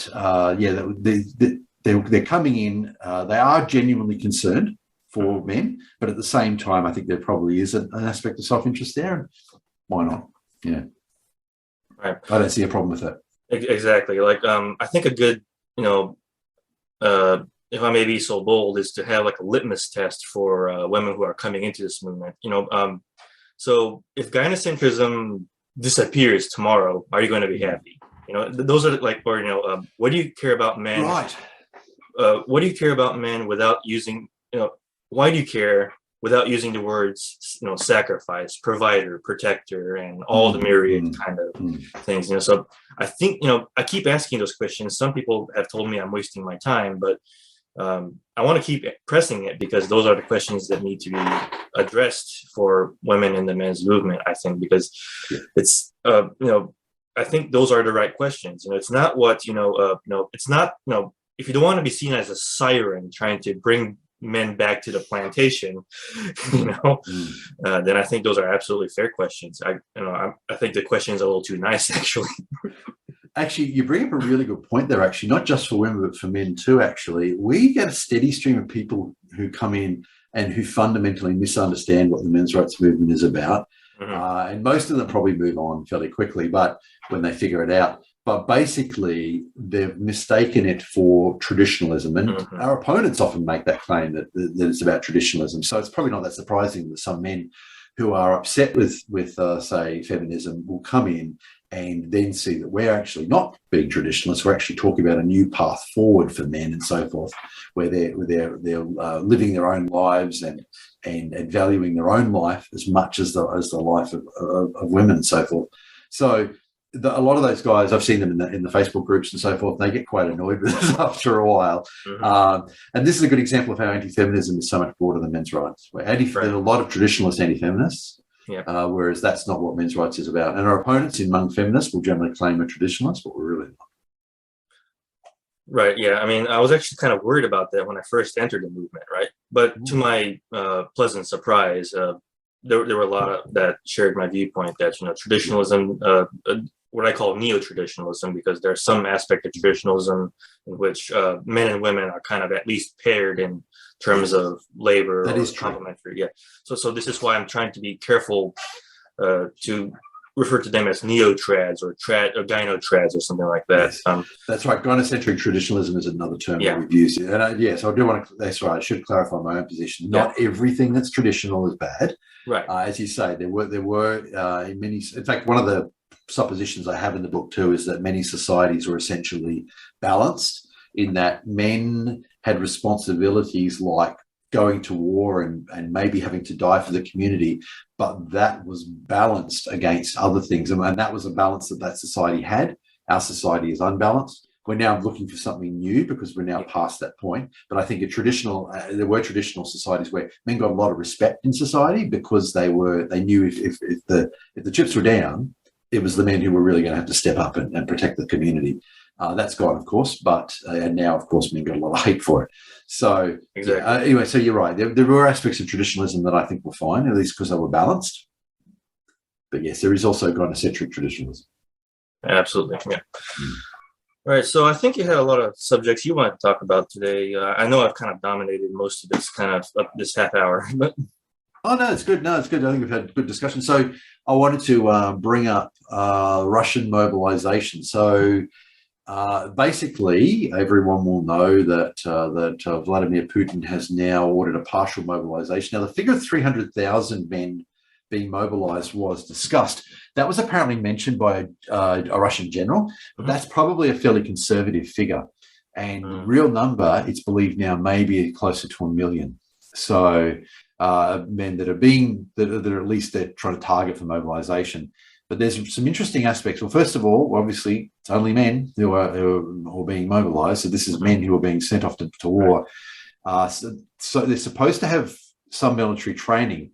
coming in, they are genuinely concerned for men, but at the same time, I think there probably is an aspect of self-interest there. And why not? Yeah. Right. I don't see a problem with that. Exactly. Like, I think a good, if I may be so bold, is to have like a litmus test for women who are coming into this movement. So if gynocentrism disappears tomorrow, are you going to be happy? Those are like, or what do you care about men? Right. What do you care about men without using? Why do you care without using the words, sacrifice, provider, protector, and all the myriad kind of things? So I think I keep asking those questions. Some people have told me I'm wasting my time, but I want to keep pressing it, because those are the questions that need to be addressed for women in the men's movement, I think, because it's, I think those are the right questions. It's not what, it's not, if you don't want to be seen as a siren trying to bring men back to the plantation, then I think those are absolutely fair questions. I think the question is a little too nice, actually. Actually, you bring up a really good point there, actually, not just for women, but for men too, actually. We get a steady stream of people who come in and who fundamentally misunderstand what the men's rights movement is about. And most of them probably move on fairly quickly, but when they figure it out. But basically, they've mistaken it for traditionalism. And our opponents often make that claim that it's about traditionalism. So it's probably not that surprising that some men who are upset with say, feminism will come in and then see that we're actually not being traditionalists. We're actually talking about a new path forward for men and so forth, where they're living their own lives and valuing their own life as much as the life of women and so forth. So a lot of those guys, I've seen them in the Facebook groups and so forth, and they get quite annoyed with us after a while. And this is a good example of how anti-feminism is so much broader than men's rights. There's a lot of traditionalist anti-feminists, whereas that's not what men's rights is about. And our opponents among feminists will generally claim we're traditionalists, but we're really not. Right. Yeah. I mean, I was actually kind of worried about that when I first entered the movement, right? But to my pleasant surprise, there were a lot of that shared my viewpoint that traditionalism, what I call neo-traditionalism, because there's some aspect of traditionalism in which men and women are kind of at least paired in terms of labor that is complementary. Yeah. So this is why I'm trying to be careful to refer to them as neo-trads or gyno-trads or something like that. Yes. That's right. Gynocentric traditionalism is another term that we've used. And so I do want to, that's right, I should clarify my own position. Not everything that's traditional is bad. Right. As you say, there were in many, in fact, one of the suppositions I have in the book too is that many societies were essentially balanced, in that men had responsibilities like going to war and maybe having to die for the community, but that was balanced against other things. And that was a balance that society had. our society is unbalanced. We're now looking for something new because we're now past that point. But I think there were traditional societies where men got a lot of respect in society because they knew if the chips were down, it was the men who were really going to have to step up and protect the community. That's gone, of course, but and now, of course, men got a lot of hate for it. So Exactly. anyway, so you're right. There were aspects of traditionalism that I think were fine, at least because they were balanced. But yes, there is also gynocentric traditionalism. Absolutely, yeah. All right, so I think you had a lot of subjects you want to talk about today. I know I've kind of dominated most of this this half hour, but oh no, it's good. No, it's good. I think we've had good discussion. So I wanted to bring up Russian mobilization. So basically, everyone will know that Vladimir Putin has now ordered a partial mobilization. Now, the figure of 300,000 men being mobilized was discussed. That was apparently mentioned by a Russian general, but that's probably a fairly conservative figure. And the real number, it's believed now, may be closer to 1 million. So men that are at least they're trying to target for mobilization. But there's some interesting aspects. Well, first of all, obviously, it's only men who are being mobilized. So this is men who are being sent off to war. So they're supposed to have some military training,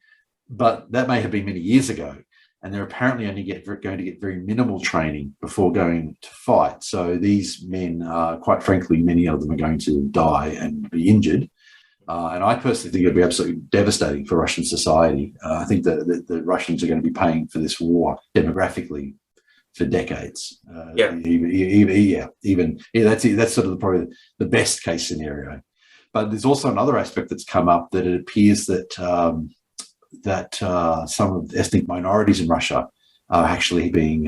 but that may have been many years ago. And they're apparently only going to get very minimal training before going to fight. So these men, quite frankly, many of them are going to die and be injured. And I personally think it'll be absolutely devastating for Russian society. I think that the Russians are going to be paying for this war demographically for decades. That's sort of probably the best case scenario. But there's also another aspect that's come up, that it appears that some of the ethnic minorities in Russia are actually being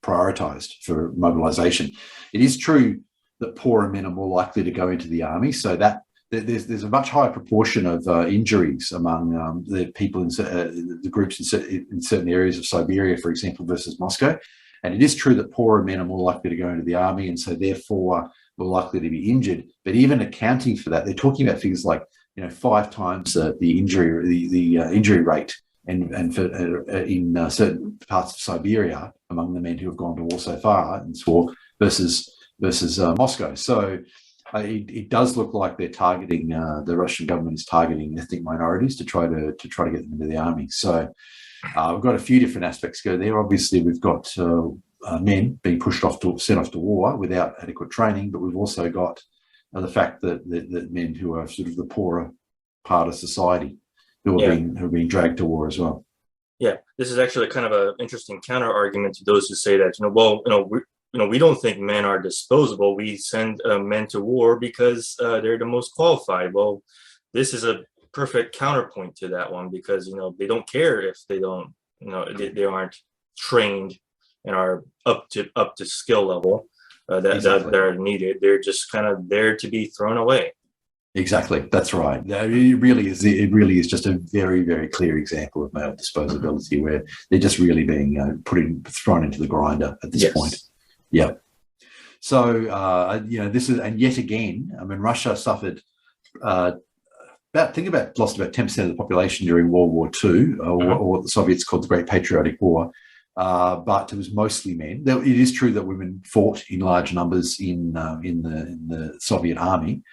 prioritized for mobilization. It is true that poorer men are more likely to go into the army, so that there's a much higher proportion of injuries among the people in the groups in certain areas of Siberia, for example, versus Moscow. And it is true that poorer men are more likely to go into the army, and so therefore more likely to be injured. But even accounting for that, they're talking about figures like 5 times the injury rate, and for in certain parts of Siberia among the men who have gone to war so far in this war versus Moscow. So it does look like they're targeting, the Russian government is targeting ethnic minorities to try to get them into the army. So we've got a few different aspects go there. Obviously, we've got men being sent off to war without adequate training, but we've also got the fact that men who are sort of the poorer part of society who are being dragged to war as well. Yeah, this is actually kind of an interesting counter argument to those who say that we don't think men are disposable. We send men to war because they're the most qualified. Well, this is a perfect counterpoint to that one, because they don't care if they don't, they aren't trained and are up to skill level that are needed. They're just kind of there to be thrown away. Exactly, that's right. It really is just a very, very clear example of male disposability, where they're just really being thrown into the grinder at this point. Yeah. So this is, and yet again, I mean, Russia suffered lost about 10% of the population during World War II, or what the Soviets called the Great Patriotic War. But it was mostly men. It is true that women fought in large numbers in the Soviet army,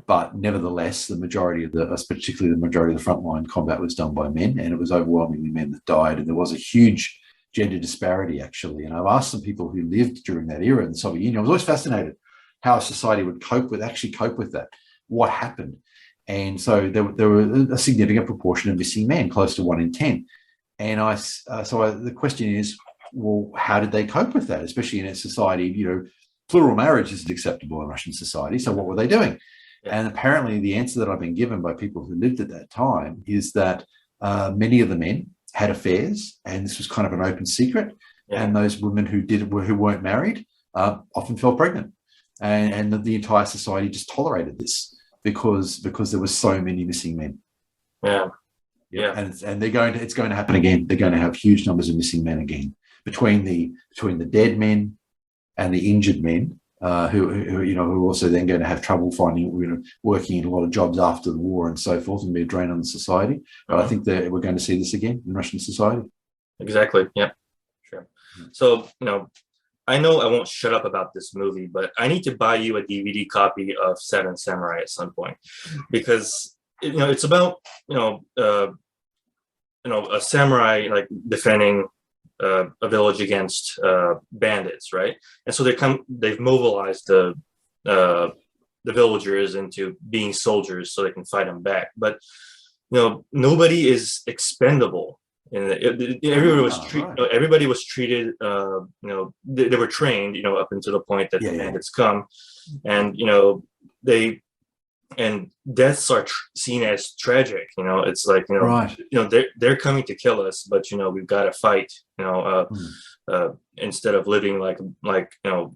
but nevertheless, particularly the majority of the frontline combat was done by men, and it was overwhelmingly men that died. And there was a huge gender disparity, actually. And I've asked some people who lived during that era in the Soviet Union. I was always fascinated how a society would cope with that. What happened? And so there were a significant proportion of missing men, close to 1 in 10. And the question is, well, how did they cope with that? Especially in a society, plural marriage isn't acceptable in Russian society. So what were they doing? Yeah. And apparently the answer that I've been given by people who lived at that time is that many of the men had affairs, and this was kind of an open secret. Yeah. And those women who weren't married often fell pregnant, and the entire society just tolerated this because there were so many missing men. Yeah. Yeah, and it's going to happen again. They're going to have huge numbers of missing men again, between the dead men and the injured men, who are also then going to have trouble finding, working in a lot of jobs after the war and so forth, and be a drain on the society. But I think that we're going to see this again in Russian society. Exactly. Yeah. Sure. So, I know I won't shut up about this movie, but I need to buy you a DVD copy of Seven Samurai at some point, because it's about a samurai like defending a village against bandits, right? And so they've mobilized the villagers into being soldiers so they can fight them back. But nobody is expendable. And everybody was treated. They were trained. Up until the point that the bandits come, and and deaths are seen as tragic. It's like they're coming to kill us, but we've got to fight. Instead of living like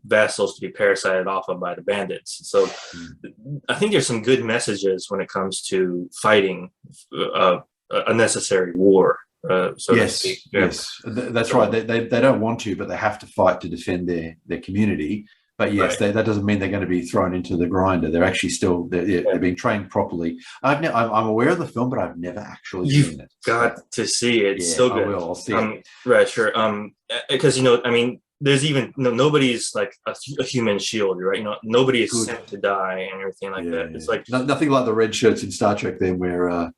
vassals to be parasited off of by the bandits. So I think there's some good messages when it comes to fighting a necessary war. Yes, that's right. They don't want to, but they have to fight to defend their community. But yes, that doesn't mean they're going to be thrown into the grinder. They're actually still they're being trained properly. I'm aware of the film, but I've never actually seen it. Got to see it. It's so good. I'll see it. Right, sure. Because there's even nobody's like a human shield, right? Nobody is sent to die and everything like that. It's like nothing like the red shirts in Star Trek. Then where.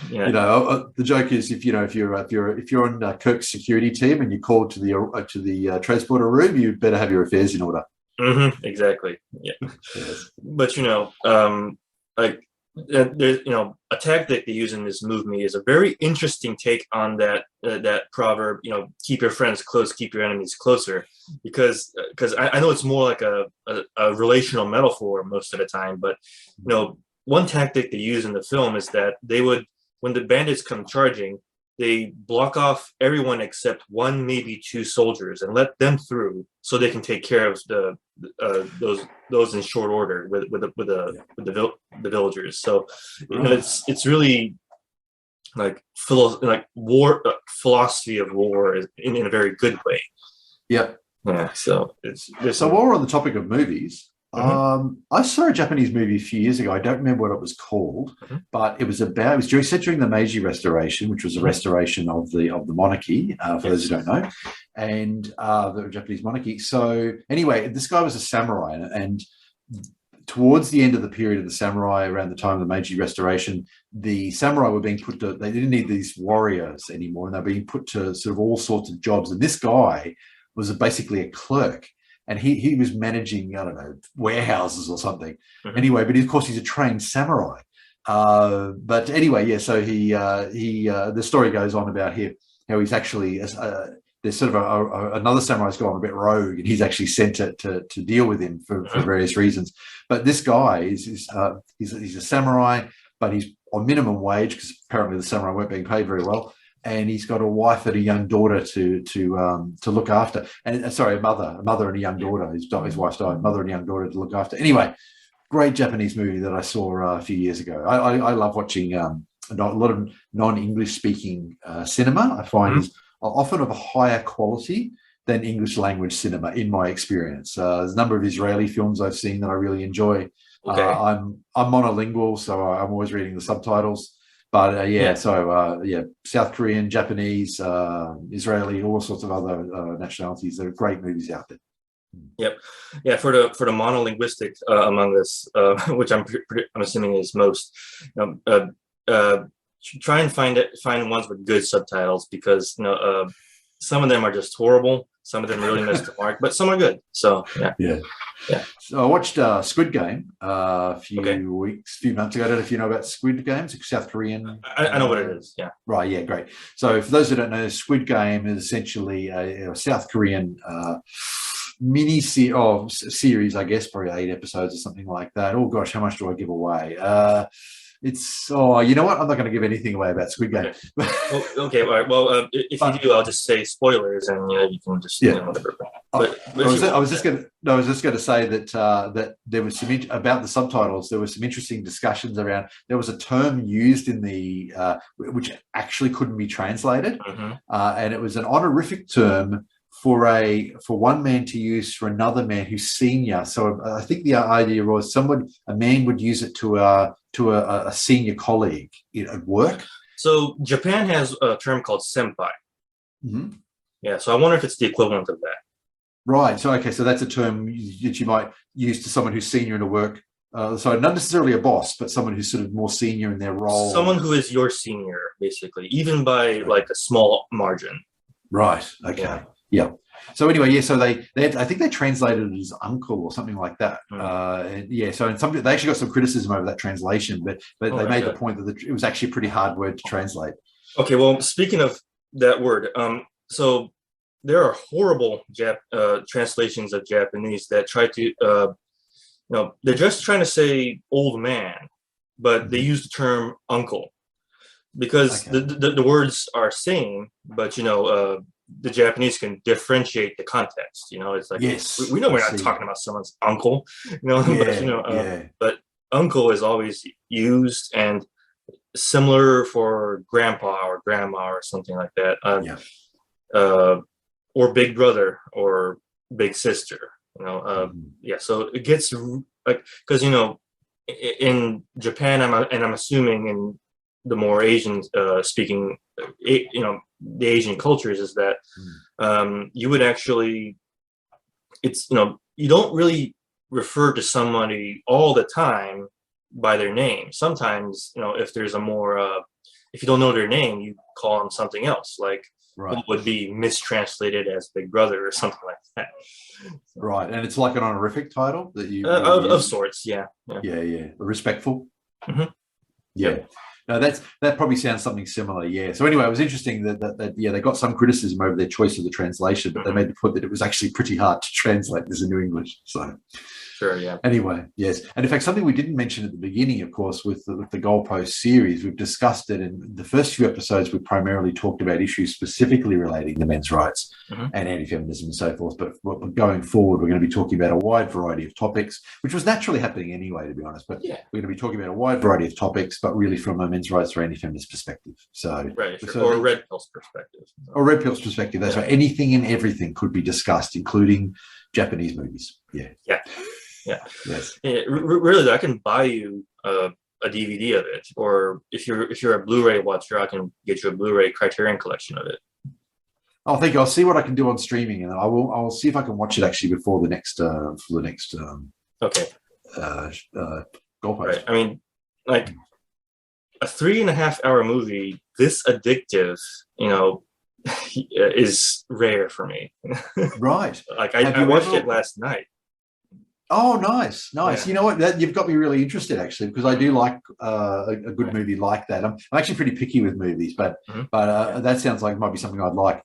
The joke is if you're on Kirk's security team and you're called to the transporter room, you better have your affairs in order. Exactly. Yeah. Yes. But there's a tactic they use in this movie is a very interesting take on that proverb. Keep your friends close, keep your enemies closer, because I know it's more like a relational metaphor most of the time, but one tactic they use in the film is that they would, when the bandits come charging, they block off everyone except one, maybe two soldiers, and let them through so they can take care of those in short order with the villagers. So it's really like war philosophy of war in a very good way. Yep. Yeah. So while we're on the topic of movies. I saw a Japanese movie a few years ago. I don't remember what it was called, but it was set during the Meiji Restoration, which was a restoration of the monarchy, for those who don't know, and the Japanese monarchy. So anyway, this guy was a samurai, and towards the end of the period of the samurai, around the time of the Meiji Restoration, the samurai were being put to, they didn't need these warriors anymore, and they were being put to sort of all sorts of jobs. And this guy was basically a clerk. And he was managing, I don't know, warehouses or something. Anyway, but of course he's a trained samurai. But anyway, so the story goes on about how he's actually there's sort of another samurai's gone a bit rogue, and he's actually sent to deal with him for various reasons. But this guy he's a samurai, but he's on minimum wage because apparently the samurai weren't being paid very well. And he's got a wife and a young daughter to look after, and a mother and a young daughter. His wife's died, mother and a young daughter to look after. Anyway, great Japanese movie that I saw a few years ago. I love watching a lot of non-English speaking cinema. I find is often of a higher quality than English language cinema, in my experience. There's a number of Israeli films I've seen that I really enjoy. Okay. I'm monolingual, so I'm always reading the subtitles. But South Korean, Japanese, Israeli, all sorts of other nationalities. There are great movies out there. Yep, yeah. For the monolinguistic among us, which I'm assuming is most, try and find ones with good subtitles, because some of them are just horrible. Some of them really miss the mark, but some are good. So yeah. So I watched Squid Game a few months ago. I don't know if you know about Squid Games, South Korean. I know what it is. Yeah. Right. Yeah. Great. So for those who don't know, Squid Game is essentially a South Korean mini series, I guess, probably 8 episodes or something like that. Oh gosh, how much do I give away? You know what? I'm not going to give anything away about Squid Game. Okay. All right. Well, if you do, I'll just say spoilers, and you can just whatever. I was just going to say that there was some about the subtitles. There was some interesting discussions around. There was a term used in the which actually couldn't be translated, and it was an honorific term for one man to use for another man who's senior. So I think the idea was a man would use it to a senior colleague at work. So Japan has a term called senpai. Yeah, so I wonder if it's the equivalent of that. Right. So, okay. So that's a term that you might use to someone who's senior in a work. So not necessarily a boss, but someone who's sort of more senior in their role. Someone who is your senior, basically, even by like a small margin. Right. Okay. Yeah. So anyway, yeah. So they I think they translated it as uncle or something like that. Yeah. So in some, they actually got some criticism over that translation, but they made the point that it was actually a pretty hard word to translate. Okay. Well, speaking of that word, so there are horrible translations of Japanese that try to, they're just trying to say old man, but they use the term uncle because the words are same, but the Japanese can differentiate the context. It's like, yes, we know we're not talking about someone's uncle, but uncle is always used, and similar for grandpa or grandma or something like that. Or big brother or big sister. So it gets like, because in Japan, I'm assuming in the more Asian speaking, the Asian cultures, is that you would actually, it's you don't really refer to somebody all the time by their name. Sometimes if there's a more if you don't know their name, you call them something else, like what would be mistranslated as big brother or something like that. Right, and it's like an honorific title that you of sorts, yeah. Respectful. Yeah. No, that probably sounds something similar. Yeah. So anyway, it was interesting that they got some criticism over their choice of the translation, but they made the point that it was actually pretty hard to translate this into English. So. Sure, yeah. Anyway, yes. And in fact, something we didn't mention at the beginning, of course, with the Goalpost series, we've discussed it in the first few episodes. We primarily talked about issues specifically relating to men's rights and anti-feminism and so forth. But going forward, we're going to be talking about a wide variety of topics, which was naturally happening anyway, to be honest. But we're going to be talking about a wide variety of topics, but really from a men's rights or anti-feminist perspective. So, or a red pill's perspective. Or red pill's perspective. That's right. Anything and everything could be discussed, including Japanese movies. Yeah. Yes. Yeah, really, I can buy you a DVD of it, or if you're a Blu-ray watcher, I can get you a Blu-ray Criterion collection of it. I think I'll see what I can do on streaming, and I'll see if I can watch it actually before the next Goalpost. Right. I mean, like a 3.5-hour movie this addictive, is rare for me. Right. Like I watched it last night. Oh, nice. Yeah. You know what? You've got me really interested, actually, because I do like a good movie like that. I'm actually pretty picky with movies, but that sounds like it might be something I'd like.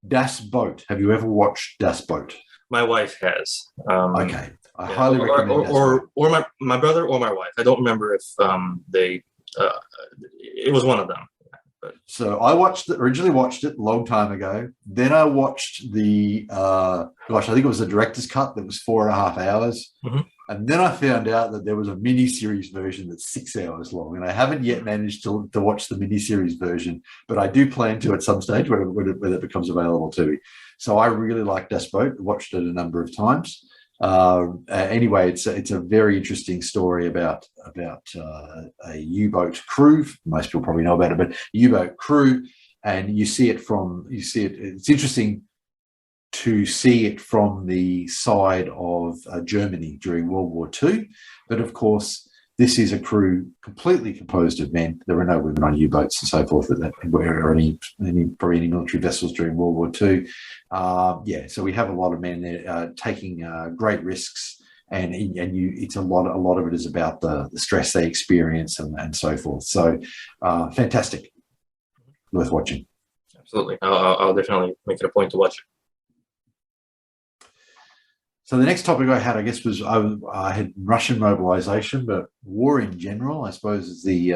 Das Boot. Have you ever watched Das Boot? My wife has. Okay, I highly recommend. Or my brother or my wife. I don't remember if they. It was one of them. So I originally watched it a long time ago. Then I watched the, I think it was the director's cut that was 4.5 hours. And then I found out that there was a mini-series version that's 6 hours long. And I haven't yet managed to watch the mini-series version, but I do plan to at some stage when it becomes available to me. So I really like Das Boot. Watched it a number of times. Anyway, it's a very interesting story about a U-boat crew. Most people probably know about it, but U-boat crew, and it's interesting to see it from the side of Germany during World War II. But of course, this is a crew completely composed of men. There were no women on U-boats and so forth, or any military vessels during World War II. So we have a lot of men there taking great risks, and it's a lot of it is about the stress they experience and so forth. So fantastic, worth watching. Absolutely, I'll definitely make it a point to watch it. So the next topic I had, I guess, was I had Russian mobilization, but war in general, I suppose, is the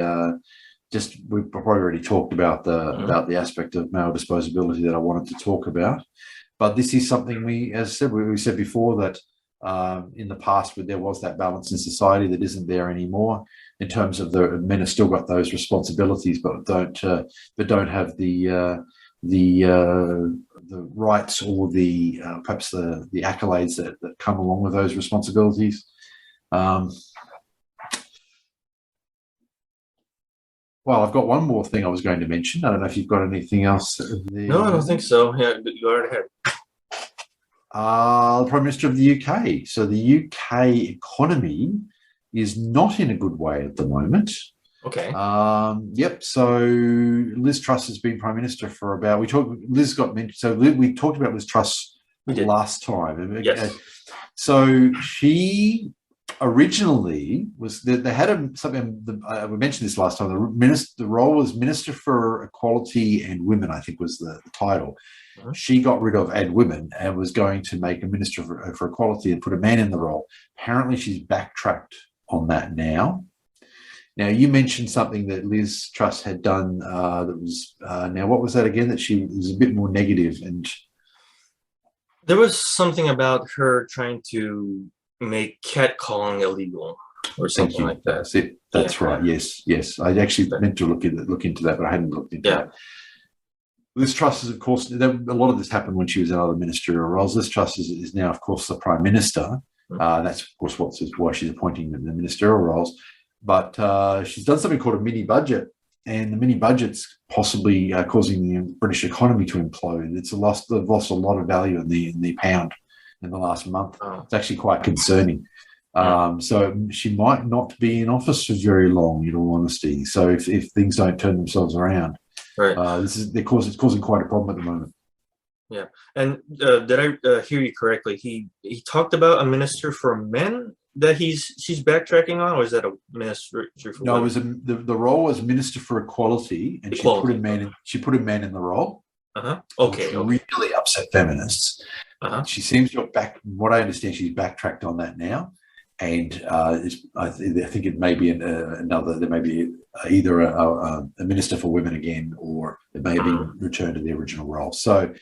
we've probably already talked about the aspect of male disposability that I wanted to talk about. But this is something we said before that in the past there was that balance in society that isn't there anymore, in terms of the men have still got those responsibilities, but don't have the rights or the perhaps the accolades that come along with those responsibilities. Well, I've got one more thing I was going to mention. I don't know if you've got anything else there. No, I don't think so. Yeah, go right ahead. The Prime Minister of the UK. So the UK economy is not in a good way at the moment. Okay. Yep. So Liz Truss has been Prime Minister for about. Liz got mentioned. So we talked about Liz Truss last time. Yes. So she originally was. They had something. We mentioned this last time. The role was Minister for Equality and Women, I think was the title. She got rid of and women and was going to make a Minister for Equality and put a man in the role. Apparently, she's backtracked on that now. Now, you mentioned something that Liz Truss had done that was, now what was that again? That she was a bit more negative, and there was something about her trying to make catcalling illegal or something like that. That's it. That's right. Yes. I actually meant to look into that, but I hadn't looked into that. Liz Truss is, of course, a lot of this happened when she was in other ministerial roles. Liz Truss is now, of course, the Prime Minister. That's, of course, why she's appointing the ministerial roles. But she's done something called a mini budget, and the mini budget's possibly causing the British economy to implode. They've lost a lot of value in the pound in the last month. It's actually quite concerning. So she might not be in office for very long, in all honesty. So if things don't turn themselves around, right, it's causing quite a problem at the moment. Yeah, and did I hear you correctly? He talked about a minister for men that she's backtracking on, or is that a minister for no? women? It was the role was Minister for Equality, and she put a man in the role. Okay. Really upset feminists. She seems to have what I understand, she's backtracked on that now, and I think it may be another. There may be either a minister for women again, or it may be returned to the original role. So,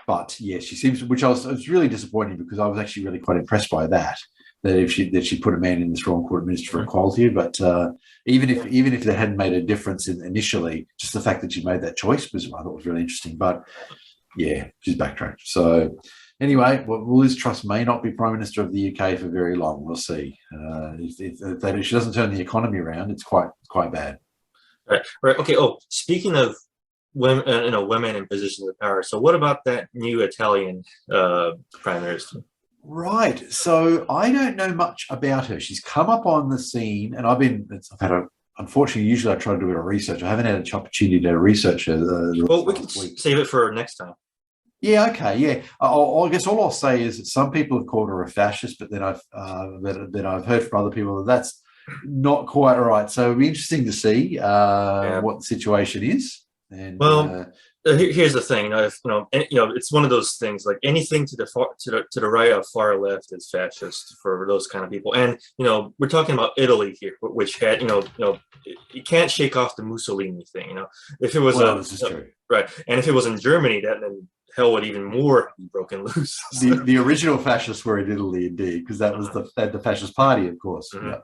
but yeah, she seems, which I was really disappointed, because I was actually really quite impressed by that. That she put a man in this role called Minister for Equality, but even if they hadn't made a difference initially, just the fact that she made that choice I thought was really interesting. But yeah, she's backtracked. So anyway, Liz Truss may not be Prime Minister of the UK for very long. We'll see. If she doesn't turn the economy around, it's quite bad. Right. Okay. Oh, speaking of women, women in positions of power. So what about that new Italian Prime Minister? Right. So I don't know much about her. She's come up on the scene, and unfortunately, usually I try to do a bit of research. I haven't had an opportunity to research her. Well, we can save it for next time. Yeah. Okay. Yeah. I guess all I'll say is that some people have called her a fascist, but then I've heard from other people that that's not quite right. So it'll be interesting to see what the situation is. And here's the thing, it's one of those things, like anything to the right of far left is fascist for those kind of people. And we're talking about Italy here, which had you can't shake off the Mussolini thing. If it was this is true, right, and if it was in Germany, then hell would even more be broken loose. The original fascists were in Italy, indeed, because that was the fascist party, of course. Yeah.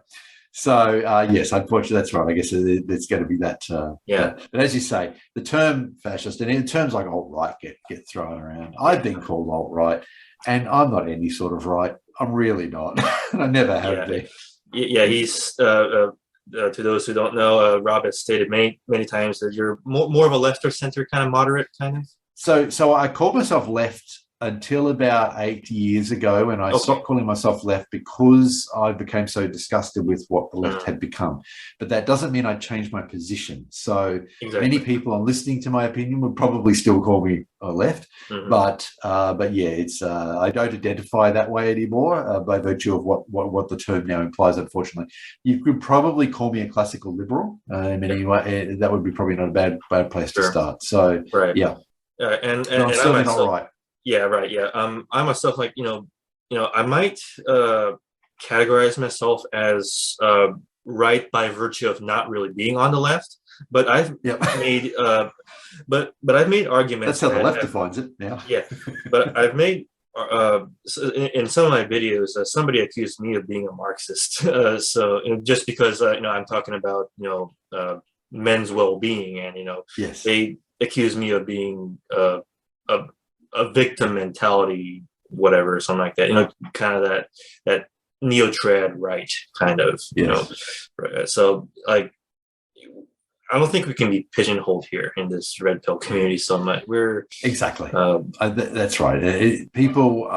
So yes, unfortunately, that's right. I guess it's going to be that. But as you say, the term fascist and terms like alt-right get thrown around. I've been called alt-right, and I'm not any sort of right. I'm really not, and I never have been. Yeah, he's to those who don't know, Rob has stated many times that you're more of a left or center kind of moderate kind of. So I called myself left until about 8 years ago, when I stopped calling myself left because I became so disgusted with what the left had become. But that doesn't mean I changed my position. So many people on listening to my opinion would probably still call me a left. But yeah, it's I don't identify that way anymore by virtue of what the term now implies, unfortunately. You could probably call me a classical liberal in any way. That would be probably not a bad place to start. So yeah. And I'm certainly not right. Yeah, right. Yeah. I myself, I might categorize myself as right by virtue of not really being on the left, but I've made but I've made arguments. That's how the left defines it now. Yeah, but I've made in some of my videos, somebody accused me of being a Marxist. So just because I'm talking about men's well-being, and they accuse me of being a victim mentality, whatever, something like that. Kind of that neo-trad right kind of. Right. So I don't think we can be pigeonholed here in this red pill community so much. We're Exactly. That's right. People,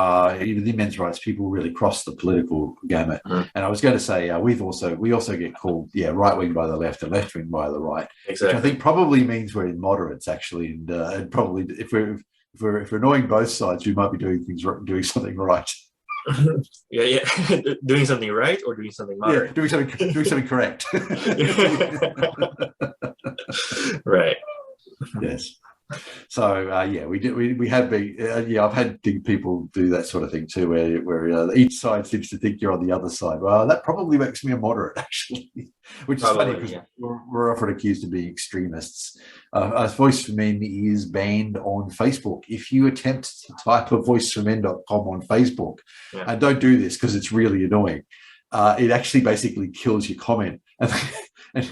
even the men's rights, people really cross the political gamut. And I was going to say, we also get called, right wing by the left and left wing by the right, exactly. which I think probably means we're in moderates actually, and probably if we're annoying both sides, we might be doing something right. yeah, doing something right or doing something moderate. Yeah, doing something correct. Right. Yes. So we have been I've had people do that sort of thing too, where each side seems to think you're on the other side. Well, that probably makes me a moderate actually, which is funny because we're often accused of being extremists. Voice for Men is banned on Facebook. If you attempt to type a voiceformen.com on Facebook, and don't do this because it's really annoying, it actually basically kills your comment. And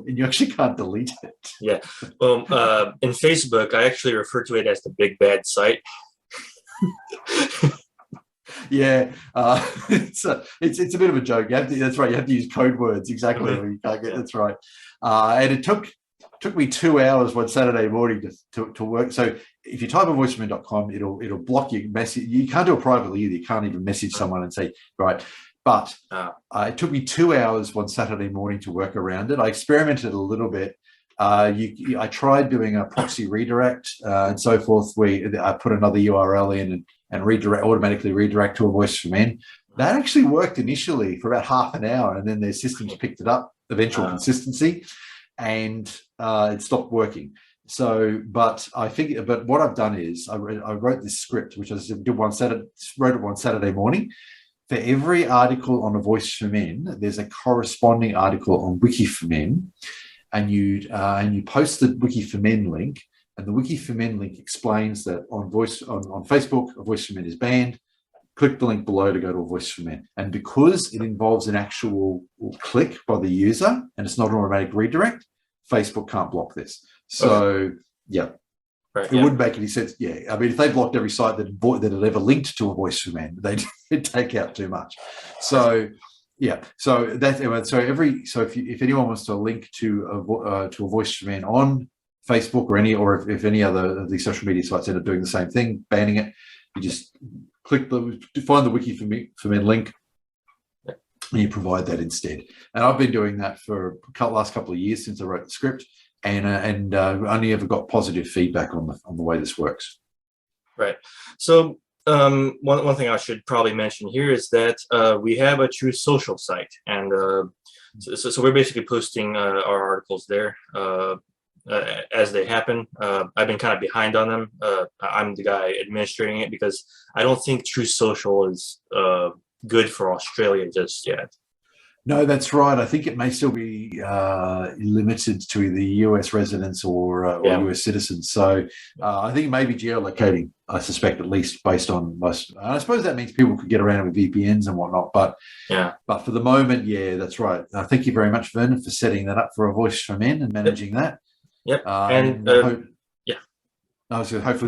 you actually can't delete it. Yeah. Well, in Facebook, I actually refer to it as the big bad site. Yeah, it's a bit of a joke. That's right. You have to use code words exactly. You can't get. That's right. And it took me 2 hours one Saturday morning to work. So if you type on voiceformen.com, it'll block your message. You can't do it privately either. You can't even message someone and say, right. But it took me 2 hours one Saturday morning to work around it. I experimented a little bit. I tried doing a proxy redirect and so forth. I put another URL in and automatically redirect to a Voice for Men. That actually worked initially for about half an hour, and then their systems picked it up, eventual consistency, and it stopped working. So, but what I've done is I wrote this script, which I wrote it one Saturday morning. For every article on a Voice for Men, there's a corresponding article on Wiki for Men, and you post the Wiki for Men link, and the Wiki for Men link explains that on Facebook, a Voice for Men is banned. Click the link below to go to a Voice for Men. And because it involves an actual click by the user and it's not an automatic redirect, Facebook can't block this. So, Right, it wouldn't make any sense. Yeah, I mean, if they blocked every site that had ever linked to a Voice for Men, they'd take out too much. So, if anyone wants to link to a Voice for Men on Facebook or if any other of these social media sites end up doing the same thing, banning it, you just find the Wiki for Men link, and you provide that instead. And I've been doing that for the last couple of years since I wrote the script. And only ever got positive feedback on the way this works. Right. So one thing I should probably mention here is that we have a True Social site, and so we're basically posting our articles there as they happen. I've been kind of behind on them. I'm the guy administrating it because I don't think True Social is good for Australia just yet. No, that's right. I think it may still be limited to the US residents or US citizens. So I think it may be geolocating, I suspect, at least based on most. I suppose that means people could get around it with VPNs and whatnot. But for the moment, that's right. Thank you very much, Vernon, for setting that up for a Voice for Men and managing that. Yep. Hopefully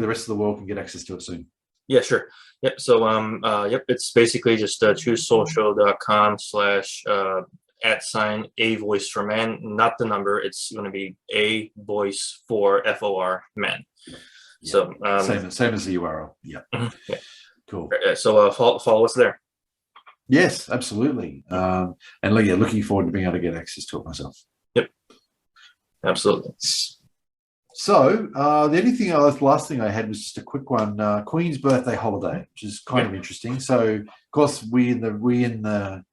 the rest of the world can get access to it soon. Yeah, sure. Yep. So, it's basically just truesocial.com / @ a voice for men, not the number. It's going to be a voice for FOR men. Yeah. So, same as the URL. Yeah. Yeah. Cool. So, follow us there. Yes, absolutely. And looking forward to being able to get access to it myself. Yep. Absolutely. So the last thing I had was just a quick one. Queen's birthday holiday, which is kind of interesting. So, of course, we in the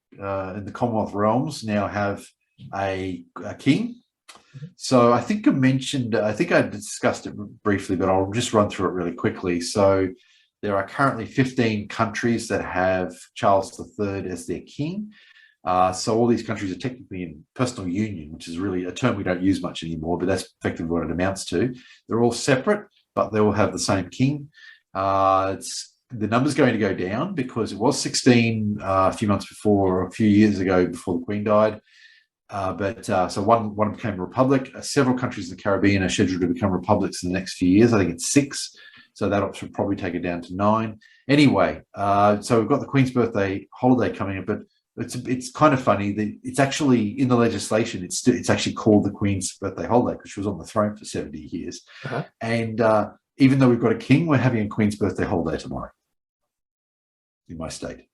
Commonwealth realms now have a king. So I think I discussed it briefly, but I'll just run through it really quickly. So there are currently 15 countries that have Charles III as their king. So all these countries are technically in personal union, which is really a term we don't use much anymore, but that's effectively what it amounts to. They're all separate, but they all have the same king. The number's going to go down because it was 16 a few years ago before the Queen died. So one became a republic. Several countries in the Caribbean are scheduled to become republics in the next few years. I think it's 6. So that should probably take it down to 9. Anyway, so we've got the Queen's birthday holiday coming up, but it's kind of funny that it's actually in the legislation. It's actually called the Queen's birthday holiday because she was on the throne for 70 years. And even though we've got a king, we're having a Queen's birthday holiday tomorrow in my state,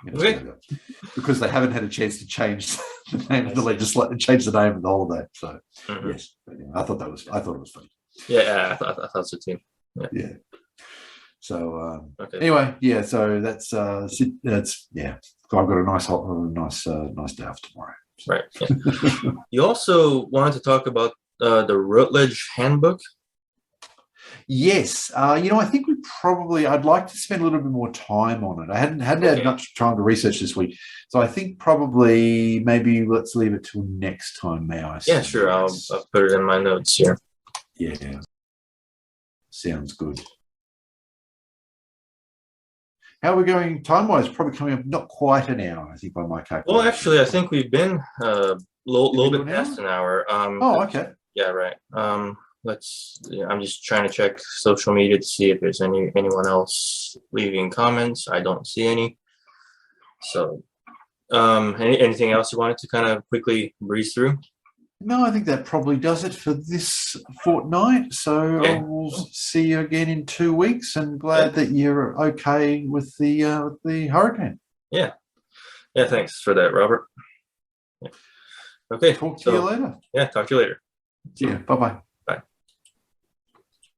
in Australia, because they haven't had a chance to change the name of the legislation, change the name of the holiday. So yes, I thought it was funny. Yeah, I thought so too. Yeah. So anyway, yeah. So that's yeah. So I've got a nice day off tomorrow. So. Right. Yeah. You also wanted to talk about the Routledge Handbook. Yes. I think I'd like to spend a little bit more time on it. I hadn't had much time to research this week. So I think probably maybe let's leave it till next time, may I? Yeah, sure. I'll put it in my notes here. Yeah. Sounds good. How are we going time-wise? Probably coming up not quite an hour, I think, by my calculation. Well, actually, I think we've been a little bit past an hour. Oh, okay. Yeah, right. I'm just trying to check social media to see if there's anyone else leaving comments. I don't see any. So, anything else you wanted to kind of quickly breeze through? No, I think that probably does it for this fortnight. So I will see you again in 2 weeks, and glad that you're okay with the hurricane. Yeah. Thanks for that, Robert. Okay. Talk to you later. Yeah, talk to you later. Yeah. Bye-bye.